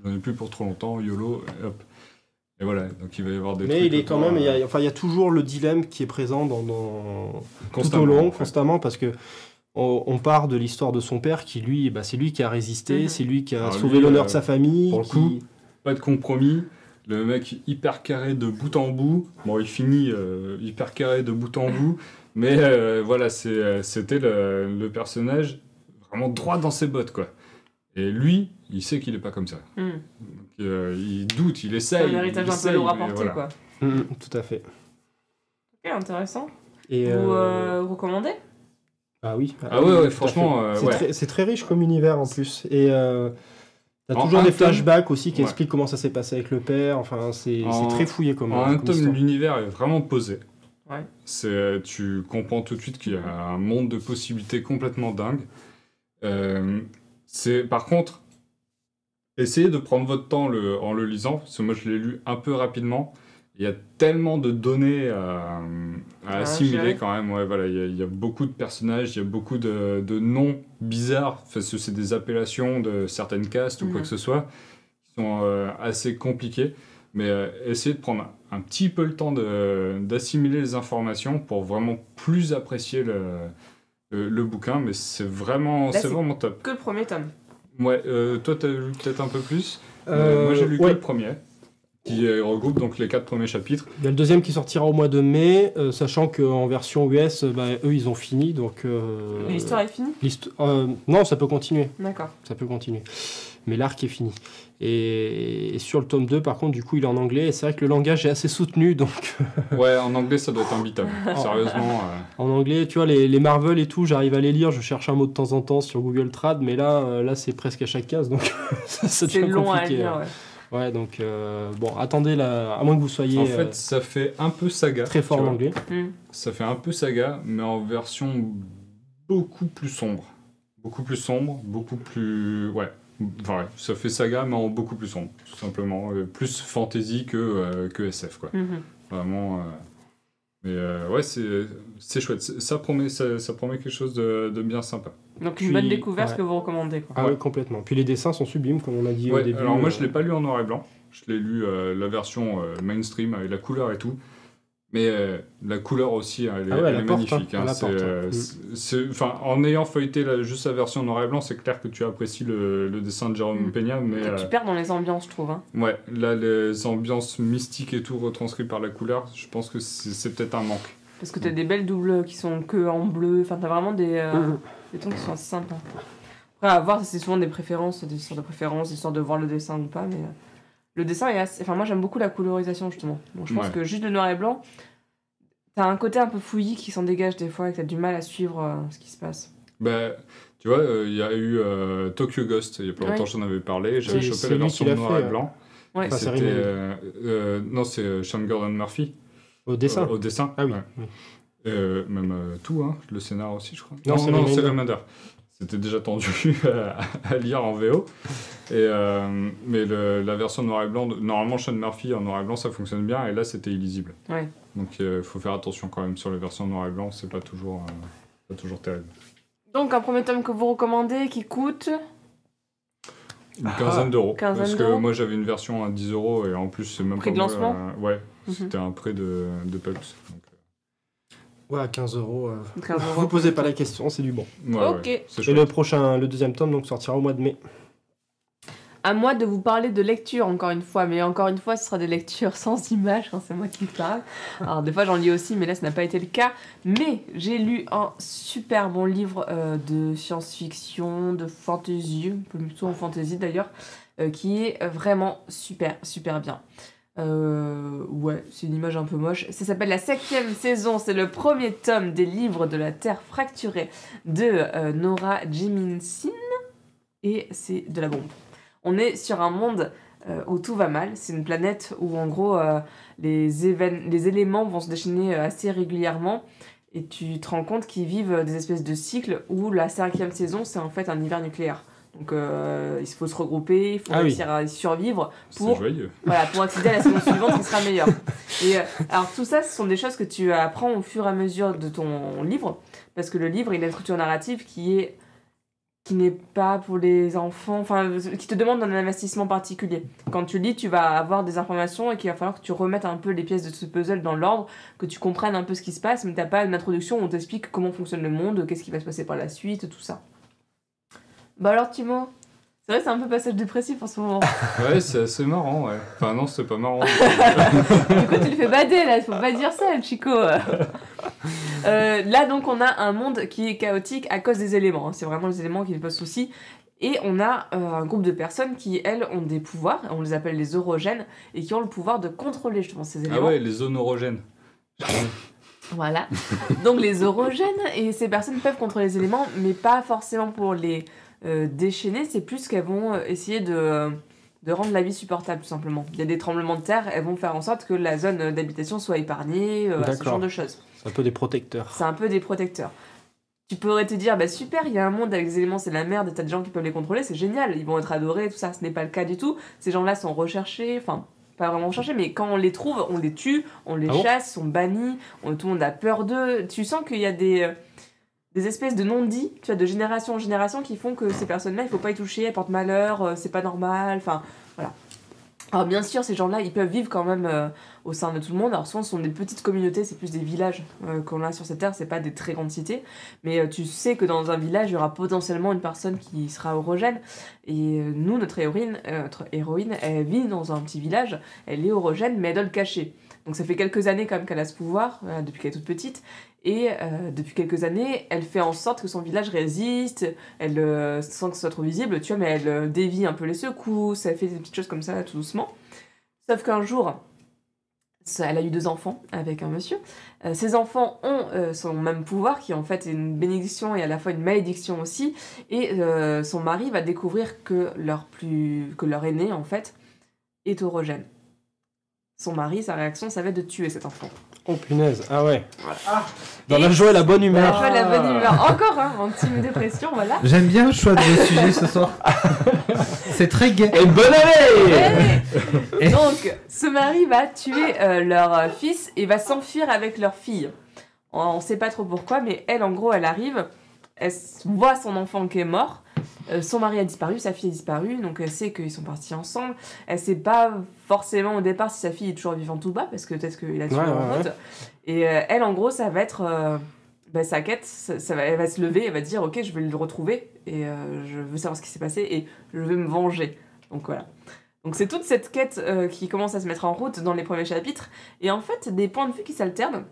j'en ai plus pour trop longtemps, YOLO, et hop. Et voilà, donc il va y avoir des Mais trucs il est quand autour, même, il y a toujours le dilemme qui est présent tout au constamment, long, en fait. constamment, parce que on part de l'histoire de son père qui lui, c'est lui qui a résisté, Mhm. c'est lui qui a Alors sauvé lui, l'honneur de sa famille. pour le coup, pas de compromis. Le mec hyper carré de bout en bout. Bon, il finit hyper carré de bout en bout. Mais voilà, c'était le personnage vraiment droit dans ses bottes, quoi. Et lui, il sait qu'il est pas comme ça. Hmm. Donc, il doute, il C'est essaye. un héritage il un peu essaye, lourd à mais porter, voilà. quoi. Tout à fait. Ok, intéressant. Et Vous recommandez? ah oui. Ah ouais, tout à franchement, fait. C'est très riche comme univers en plus. Et t'as En toujours un des tome- flashbacks aussi qui Ouais. expliquent comment ça s'est passé avec le père. Enfin, c'est En- très fouillé comme En un comme tome, histoire. l'univers est vraiment posé. Ouais. Tu comprends tout de suite qu'il y a un monde de possibilités complètement dingue. Par contre, essayez de prendre votre temps en le lisant, parce que moi je l'ai lu un peu rapidement. Il y a tellement de données à assimiler gérer. quand même. Ouais, voilà, il y a beaucoup de personnages, il y a beaucoup de noms bizarres, parce que c'est des appellations de certaines castes ou quoi Mhm. que ce soit, qui sont assez compliquées. Mais essayez de prendre un petit peu le temps d'assimiler les informations pour vraiment plus apprécier le bouquin, mais c'est vraiment top. Que le premier tome. Ouais, toi t'as lu peut-être un peu plus. Moi j'ai lu que ouais. le premier, qui regroupe donc les 4 premiers chapitres. Il y a le deuxième qui sortira au mois de mai, sachant qu'en version US, eux ils ont fini, donc... L'histoire est finie? Non, ça peut continuer. D'accord. Ça peut continuer. Mais l'arc est fini. Et sur le tome 2, par contre, du coup, il est en anglais. Et c'est vrai que le langage est assez soutenu. Donc, Ouais, en anglais, ça doit être imbitable. Sérieusement. en anglais, tu vois, les Marvel et tout, j'arrive à les lire. Je cherche un mot de temps en temps sur Google Trad. Mais là c'est presque à chaque case. Donc, ça devient C'est long compliqué. à lire, ouais. Ouais, donc, bon, attendez, là, à moins que vous soyez En fait, ça fait un peu saga. très fort tu en vois. anglais. Ça fait un peu saga, mais en version beaucoup plus sombre. Beaucoup plus sombre, beaucoup plus... Ouais. Enfin, ouais, ça fait saga, mais en beaucoup plus sombre, tout simplement. Plus fantasy que SF, quoi. Vraiment... Mais ouais, c'est chouette. Ça promet quelque chose de bien sympa. Donc Puis, une bonne découverte ouais. que vous recommandez, quoi. Ah oui, complètement. Puis les dessins sont sublimes, comme on a dit au Ouais, début. alors moi, je l'ai pas lu en noir et blanc. Je l'ai lu la version mainstream avec la couleur et tout. Mais la couleur aussi, elle est, Ah ouais, elle elle est apporte, magnifique. hein, Hein. elle apporte, hein. Enfin, en ayant feuilleté juste la version noir et blanc, c'est clair que tu apprécies le dessin de Jérôme Peña. Mais Tu perds dans les ambiances, je trouve. Hein. ouais, là, les ambiances mystiques et tout retranscrites par la couleur, je pense que c'est peut-être un manque. Parce que t'as des belles doubles qui sont que en bleu. Enfin, t'as vraiment des tons qui sont assez sympas. Après, à voir, c'est souvent des préférences, des histoires de préférences, histoire de voir le dessin ou pas. Mais le dessin est assez... Enfin, moi, j'aime beaucoup la colorisation, justement. Donc, je pense que juste le noir et blanc, t'as un côté un peu fouillis qui s'en dégage des fois et que t'as du mal à suivre ce qui se passe. Bah, tu vois, il y a eu Tokyo Ghost, il y a pas longtemps, j'en avais parlé. J'avais C'est chopé la lui version qui l'a noir fait, et blanc. Ouais. Enfin, c'est C'était... non, c'est Sean Gordon Murphy. Au dessin. Au dessin. Ah oui. Ouais. oui. Même tout, hein, le scénar aussi, je crois. Non, c'est Remender. c'est Remender. C'était déjà tendu à lire en VO. Mais la version noir et blanc, normalement, Sean Murphy en noir et blanc, ça fonctionne bien, et là, c'était illisible. Ouais. Donc, il faut faire attention quand même sur les versions noir et blanc, c'est pas toujours terrible. Donc, un premier tome que vous recommandez qui coûte... Une quinzaine d'euros. Quinzaine Parce que d'euros. moi, j'avais une version à 10 euros, et en plus, c'est même Prix pas de lancement ouais, Mhm. c'était un prêt de Pulse. Donc, Ouais, à 15 euros. 15 euros. Vous posez pas la question, c'est du bon. ouais, Ok. ouais, c'est Et chouette. le deuxième tome donc sortira au mois de mai. À moi de vous parler de lecture encore une fois, mais encore une fois ce sera des lectures sans images, hein, c'est moi qui parle. Alors des fois j'en lis aussi, mais là ça n'a pas été le cas. Mais j'ai lu un super bon livre de science-fiction, de fantasy, un peu plutôt en fantasy d'ailleurs, qui est vraiment super bien. Ouais, c'est une image un peu moche. Ça s'appelle La 7e saison, c'est le premier tome des livres de la Terre fracturée de Nora Jemisin, et c'est de la bombe. On est sur un monde où tout va mal. C'est une planète où, en gros, les éléments vont se déchaîner assez régulièrement. Et tu te rends compte qu'ils vivent des espèces de cycles où la 5e saison, c'est en fait un hiver nucléaire. Donc, il faut se regrouper, il faut réussir à y survivre C'est pour, joyeux. voilà, pour accéder à la saison suivante qui sera meilleure. Et alors, tout ça, ce sont des choses que tu apprends au fur et à mesure de ton livre. Parce que le livre, il a une structure narrative qui n'est pas pour les enfants, enfin, qui te demande un investissement particulier. Quand tu lis, tu vas avoir des informations et qu'il va falloir que tu remettes un peu les pièces de ce puzzle dans l'ordre, que tu comprennes un peu ce qui se passe, mais t'as pas une introduction où on t'explique comment fonctionne le monde, qu'est-ce qui va se passer par la suite, tout ça. Bah alors, Timo, c'est vrai, c'est un peu passage dépressif en ce moment. Ouais, c'est assez marrant, ouais. Enfin, non, c'est pas marrant. Du coup, tu le fais bader, là, faut pas dire ça, Chico. Là, donc, on a un monde qui est chaotique à cause des éléments. Hein. C'est vraiment les éléments qui posent souci. Et on a un groupe de personnes qui, elles, ont des pouvoirs, on les appelle les orogènes, et qui ont le pouvoir de contrôler justement ces éléments. Ah ouais, les zones orogènes. Voilà. Donc, les orogènes, et ces personnes peuvent contrôler les éléments, mais pas forcément pour les déchaîner, c'est plus qu'elles vont essayer de rendre la vie supportable, tout simplement. Il y a des tremblements de terre, elles vont faire en sorte que la zone d'habitation soit épargnée, ce genre de choses. C'est un peu des protecteurs. C'est un peu des protecteurs. Tu pourrais te dire, bah super, il y a un monde avec des éléments, c'est la merde, et t'as des gens qui peuvent les contrôler, c'est génial, ils vont être adorés, tout ça. Ce n'est pas le cas du tout. Ces gens-là sont recherchés, enfin, pas vraiment recherchés, mais quand on les trouve, on les tue, on les chasse, sont bannis, tout le monde a peur d'eux. Tu sens qu'il y a des espèces de non-dits, tu vois, de génération en génération qui font que ces personnes-là, il faut pas y toucher, elles portent malheur, c'est pas normal, enfin, voilà. Alors bien sûr, ces gens-là, ils peuvent vivre quand même au sein de tout le monde. Alors souvent, ce sont des petites communautés, c'est plus des villages qu'on a sur cette terre, c'est pas des très grandes cités. Mais tu sais que dans un village, il y aura potentiellement une personne qui sera orogène. Et nous, notre héroïne, elle vit dans un petit village, elle est orogène, mais elle doit le cacher. Donc ça fait quelques années quand même qu'elle a ce pouvoir, depuis qu'elle est toute petite. Et depuis quelques années, elle fait en sorte que son village résiste, elle, sans que ce soit trop visible, tu vois, mais elle dévie un peu les secousses, elle fait des petites choses comme ça, tout doucement. Sauf qu'un jour, elle a eu 2 enfants avec un monsieur. Ces enfants ont son même pouvoir, qui en fait est une bénédiction et à la fois une malédiction aussi. Et son mari va découvrir que leur aîné, en fait, est orogène. Son mari, sa réaction, ça va être de tuer cet enfant. Oh punaise, ah ouais. Voilà. Dans la joie et la bonne La humeur. joie et la bonne humeur. Encore un petit dépression, voilà. J'aime bien le choix de vos sujets ce soir. C'est très gai. Et bonne année. Et donc, ce mari va tuer leur fils et va s'enfuir avec leur fille. On sait pas trop pourquoi, mais elle, en gros, elle arrive, elle voit son enfant qui est mort, son mari a disparu, sa fille a disparu, donc elle sait qu'ils sont partis ensemble. Elle sait pas forcément au départ si sa fille est toujours vivante ou pas, parce que peut-être qu'il a tué en route. Et elle, en gros, ça va être sa quête, elle va se lever, elle va dire « Ok, je vais le retrouver, et je veux savoir ce qui s'est passé, et je vais me venger. » Donc voilà. Donc c'est toute cette quête qui commence à se mettre en route dans les premiers chapitres, et en fait, des points de vue qui s'alternent.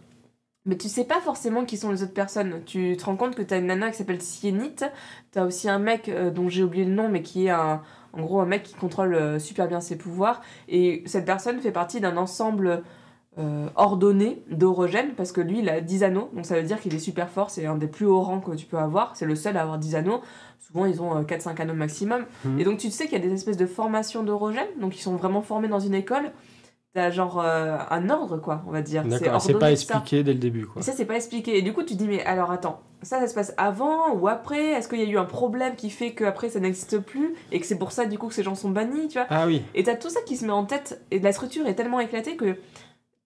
Mais tu sais pas forcément qui sont les autres personnes. Tu te rends compte que t'as une nana qui s'appelle Sienite, t'as aussi un mec dont j'ai oublié le nom, mais qui est en gros un mec qui contrôle super bien ses pouvoirs. Et cette personne fait partie d'un ensemble ordonné d'orogènes, parce que lui, il a 10 anneaux, donc ça veut dire qu'il est super fort, c'est un des plus hauts rangs que tu peux avoir, c'est le seul à avoir 10 anneaux. Souvent, ils ont 4-5 anneaux maximum. Et donc, tu sais qu'il y a des espèces de formations d'orogènes, donc ils sont vraiment formés dans une école. T'as genre un ordre, quoi, on va dire. D'accord, c'est pas expliqué dès le début, quoi. Et ça, c'est pas expliqué. Et du coup, tu te dis, mais alors attends, ça se passe avant ou après? Est-ce qu'il y a eu un problème qui fait qu'après ça n'existe plus et que c'est pour ça, du coup, que ces gens sont bannis, tu vois? Ah oui. Et t'as tout ça qui se met en tête et la structure est tellement éclatée que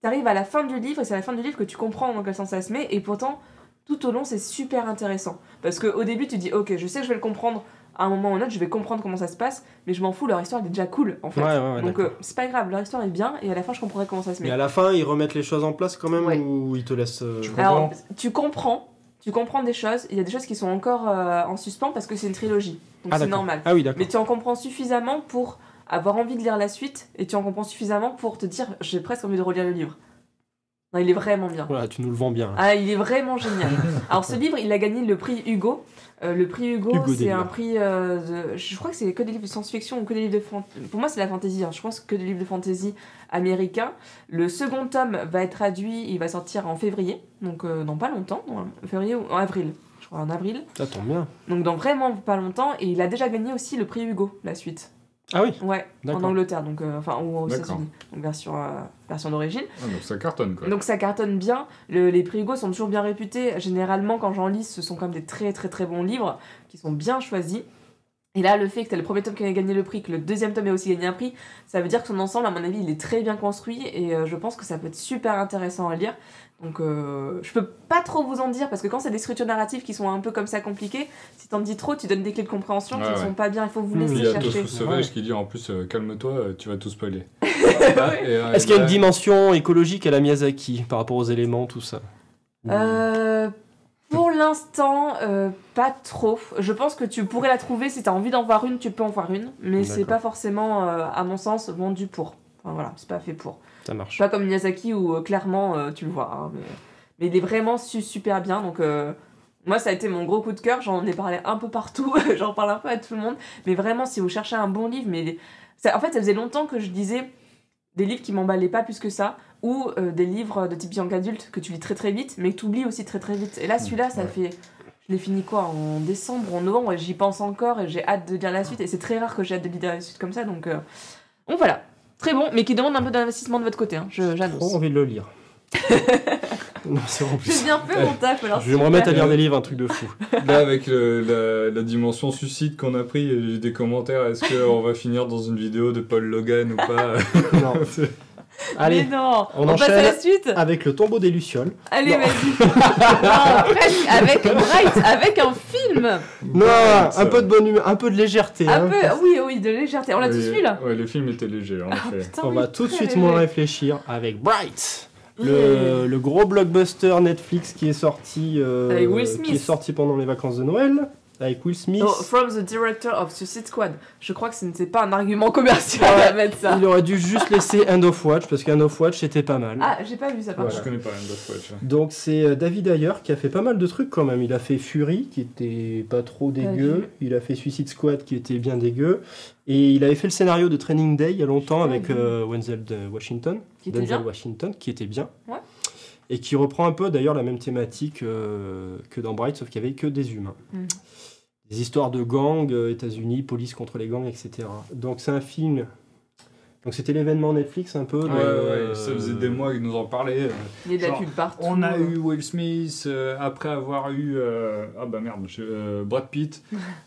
t'arrives à la fin du livre et c'est à la fin du livre que tu comprends dans quel sens ça se met. Et pourtant, tout au long, c'est super intéressant. Parce qu'au début, tu dis, ok, je sais que je vais le comprendre. À un moment ou un autre, je vais comprendre comment ça se passe, mais je m'en fous, leur histoire elle est déjà cool en fait. Ouais, donc c'est pas grave, leur histoire est bien et à la fin je comprendrai comment ça se met. Mais à la fin, ils remettent les choses en place quand même, Ouais. ou ils te laissent. Alors, tu comprends des choses, il y a des choses qui sont encore en suspens parce que c'est une trilogie, donc c'est d'accord. normal. Ah oui, d'accord. Mais tu en comprends suffisamment pour avoir envie de lire la suite et tu en comprends suffisamment pour te dire j'ai presque envie de relire le livre. Non, il est vraiment bien. Voilà, tu nous le vends bien. Là. Ah, il est vraiment génial. Alors ce livre, il a gagné le prix Hugo. Le prix Hugo, c'est un prix je crois que c'est que des livres de science-fiction ou que des livres de fantasy. Pour moi, c'est la fantasy. Hein. Je pense que des livres de fantasy américains. Le second tome va être traduit, il va sortir en février, donc dans pas longtemps, en février ou en avril. Je crois en avril. Ça tombe bien. Donc dans vraiment pas longtemps. Et il a déjà gagné aussi le prix Hugo, la suite. Ah oui. Ouais, D'accord. en Angleterre, donc enfin ou aux D'accord. États-Unis. Donc version d'origine. Ah, donc ça cartonne quoi. Donc ça cartonne bien. Les prix Hugo sont toujours bien réputés. Généralement, quand j'en lis, ce sont quand même des très très très bons livres qui sont bien choisis. Et là, le fait que t'as le premier tome qui a gagné le prix, que le deuxième tome ait aussi gagné un prix, ça veut dire que son ensemble, à mon avis, il est très bien construit et je pense que ça peut être super intéressant à lire. Donc je peux pas trop vous en dire parce que quand c'est des structures narratives qui sont un peu comme ça compliquées, si t'en dis trop, tu donnes des clés de compréhension qui ne sont pas bien. Il faut vous laisser Il y a chercher. Tofu Sauvage qui dit en plus calme-toi, tu vas tout spoiler. Est-ce qu'il y a une dimension écologique à la Miyazaki par rapport aux éléments, tout ça? Pour l'instant, pas trop. Je pense que tu pourrais la trouver si tu as envie d'en voir une, tu peux en voir une, mais c'est D'accord. pas forcément, à mon sens, vendu pour. Enfin voilà, c'est pas fait pour. Ça marche. Pas comme Miyazaki où clairement tu le vois, hein, mais il est vraiment super bien. Donc moi, ça a été mon gros coup de cœur. J'en ai parlé un peu partout, j'en parle un peu à tout le monde. Mais vraiment, si vous cherchez un bon livre, en fait, ça faisait longtemps que je disais des livres qui m'emballaient pas plus que ça, ou des livres de type young adulte que tu lis très très vite, mais que tu oublies aussi très très vite. Et là, celui-là, ça fait... Je l'ai fini quoi, en décembre, en novembre, et j'y pense encore, et j'ai hâte de lire la suite, et c'est très rare que j'ai hâte de lire la suite comme ça, donc voilà. Très bon, mais qui demande un peu d'investissement de votre côté, hein, j'annonce. Trop envie de le lire. Non, c'est en plus. J'ai bien fait mon taf, alors Je vais me remettre à lire des livres, un truc de fou. Là, avec la dimension suicide qu'on a pris, j'ai des commentaires. Est-ce qu'on va finir dans une vidéo de Paul Logan ou pas? Non. Allez, Mais non, on passe à la enchaîne suite. avec le tombeau des Lucioles. Allez, Non. vas-y. Non, presque, avec Bright, avec un film. Non, ça- un peu de bonne humeur, un peu de légèreté. Un hein. peu, oui, de légèreté. On l'a tous vu là. Ouais, le film était léger, en Ah, effet. putain, On oui, va tout de très suite léger. moins réfléchir avec Bright. Yeah. Le gros blockbuster Netflix qui est sorti, Avec Will Smith. qui est sorti pendant les vacances de Noël, avec Will Smith. Oh, from the director of Suicide Squad. Je crois que ce n'était pas un argument commercial à mettre ça. Il aurait dû juste laisser End of Watch parce qu'End of Watch c'était pas mal. Ah, j'ai pas vu ça par Voilà. Je connais pas End of Watch. Donc c'est David Ayer qui a fait pas mal de trucs quand même. Il a fait Fury qui était pas trop dégueu. Il a fait Suicide Squad qui était bien dégueu. Et il avait fait le scénario de Training Day il y a longtemps avec Denzel Washington. Qui était Denzel bien. Washington qui était bien. Ouais. Et qui reprend un peu d'ailleurs la même thématique que dans Bright, sauf qu'il y avait que des humains. Mm. Des histoires de gangs, États-Unis, police contre les gangs, etc. Donc c'est un film. Donc c'était l'événement Netflix un peu. Ouais, ça faisait des mois qu'ils nous en parlaient. Il y a de la Genre, pub partout. On a eu Will Smith après avoir eu ah bah merde Brad Pitt,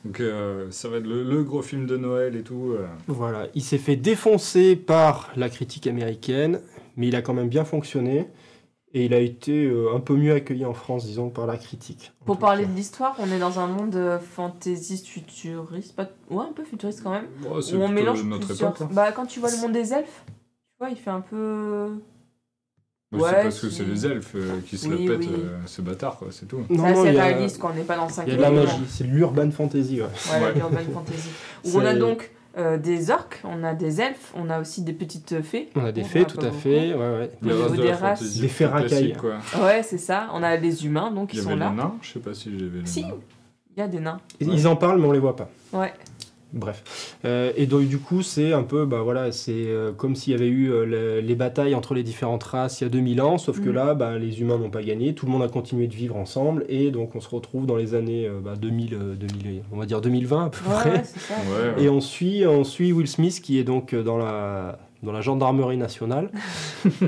donc ça va être le gros film de Noël et tout. Voilà, il s'est fait défoncer par la critique américaine, mais il a quand même bien fonctionné. Et il a été un peu mieux accueilli en France, disons, par la critique. en Pour tout parler cas. de l'histoire, on est dans un monde fantasy futuriste, pas... ouais, un peu futuriste quand même, Bon, c'est où on plutôt mélange notre plusieurs... époque. Hein. Bah, quand tu vois le monde des elfes, tu vois, il fait un peu... Ouais, Ouais, c'est parce que si. c'est les elfes qui se Oui, la pètent, oui. ces bâtards, quoi, c'est tout. Non, C'est non, assez il y a- réaliste quand on n'est pas dans 5 il y a de la magie, c'est de l'urban fantasy. Ouais. Voilà, Ouais. l'urban fantasy. Où C'est- on a donc des orques, on a des elfes, on a aussi des petites fées. On a des On fées, voit tout pas à fait. Ouais, ouais. Au niveau des races. fantasy Des fées racailles. classiques, quoi. Ouais, c'est ça. On a les humains, donc Il ils y sont avait là. les nains, je sais pas si j'avais les Si, nains. il y a des nains. Ils en parlent, mais on les voit pas. Ouais. Bref. Et donc, du coup, c'est un peu, bah voilà, c'est comme s'il y avait eu les batailles entre les différentes races il y a 2000 ans, sauf que Mhm. là, bah, les humains n'ont pas gagné, tout le monde a continué de vivre ensemble, et donc on se retrouve dans les années 2000, on va dire 2020 à peu près. Ouais, c'est ça. Ouais, Et on suit Will Smith qui est donc dans la gendarmerie nationale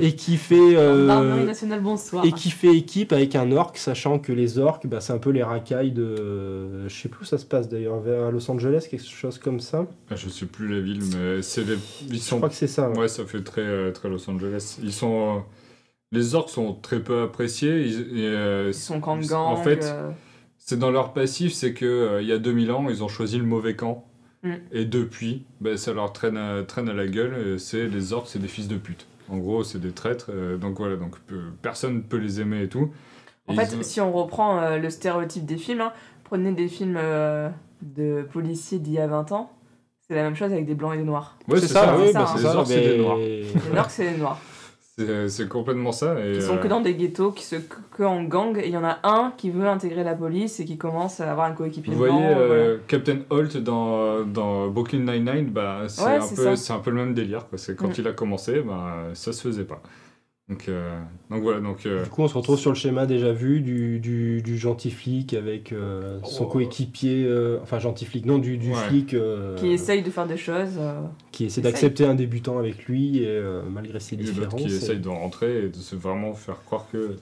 et qui fait Gendarmerie nationale, bonsoir. et qui fait équipe avec un orc, sachant que les orques, bah, c'est un peu les racailles de, je sais plus où ça se passe d'ailleurs, vers Los Angeles, quelque chose comme ça. Ah, je sais plus la ville, mais c'est les... ils Je sont... crois que c'est ça. Ouais. Ouais, ça fait très, très Los Angeles. Ils sont... Les orques sont très peu appréciés. Ils sont gang-gang. En fait, c'est dans leur passif, c'est que il y a 2000 ans, ils ont choisi le mauvais camp. Mm. Et depuis, bah, ça leur traîne à la gueule. C'est les orques, c'est des fils de pute. En gros, c'est des traîtres. Donc voilà, donc personne ne peut les aimer et tout. En Et fait, ils ont- si on reprend le stéréotype des films, hein, prenez des films de policiers d'il y a 20 ans, c'est la même chose avec des blancs et des noirs. Ouais, c'est ça, oui, c'est bah, ça, c'est Les ça. orques, c'est des noirs. Les orques, c'est les noirs. C'est complètement ça. Et, Qui sont que dans des ghettos, qui se que en gang, et il y en a un qui veut intégrer la police et qui commence à avoir un coéquipier Vous blanc. voyez voilà. Captain Holt dans Brooklyn Nine-Nine, bah, c'est Ouais, un, c'est peu le même délire. Quoi. C'est quand Mm. il a commencé, bah, ça se faisait pas. Donc voilà. Donc, Du coup, on se retrouve sur le schéma déjà vu du gentil flic avec son Oh. coéquipier, enfin gentil flic, non, du Ouais. flic Qui essaye de faire des choses. qui essaie essaye. d'accepter un débutant avec lui, et malgré ses et l'autre différences. qui et- essaye de rentrer et de se vraiment faire croire que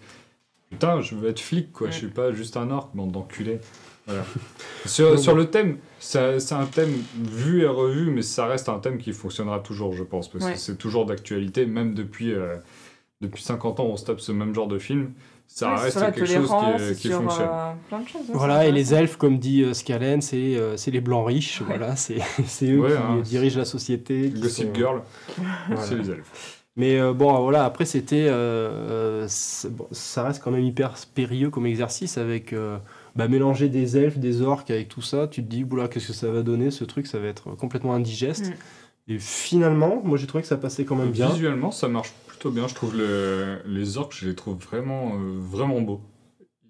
putain, je veux être flic, quoi. Mm. Je suis pas juste un orc, bande d'enculés. Voilà. sur le thème, c'est un thème vu et revu, mais ça reste un thème qui fonctionnera toujours, je pense, parce Ouais. que c'est toujours d'actualité, même depuis 50 ans, on se tape ce même genre de film. Ça Ouais, reste sur la quelque chose tolérance, qui sur, fonctionne. plein de choses. hein, Voilà, c'est et les intéressant. elfes, comme dit Scalene, c'est les blancs riches, voilà, c'est eux Ouais, qui hein, dirigent la société. qui Gossip sont- Girl, voilà. c'est les elfes. Mais bon, voilà, après, c'était. Bon, ça reste quand même hyper périlleux comme exercice avec. Mélanger des elfes, des orques avec tout ça, tu te dis, oula, qu'est-ce que ça va donner, ce truc, ça va être complètement indigeste. Mm. Et finalement, moi j'ai trouvé que ça passait quand même bien. Visuellement, ça marche plutôt bien. Je trouve les orques, je les trouve vraiment, vraiment beaux.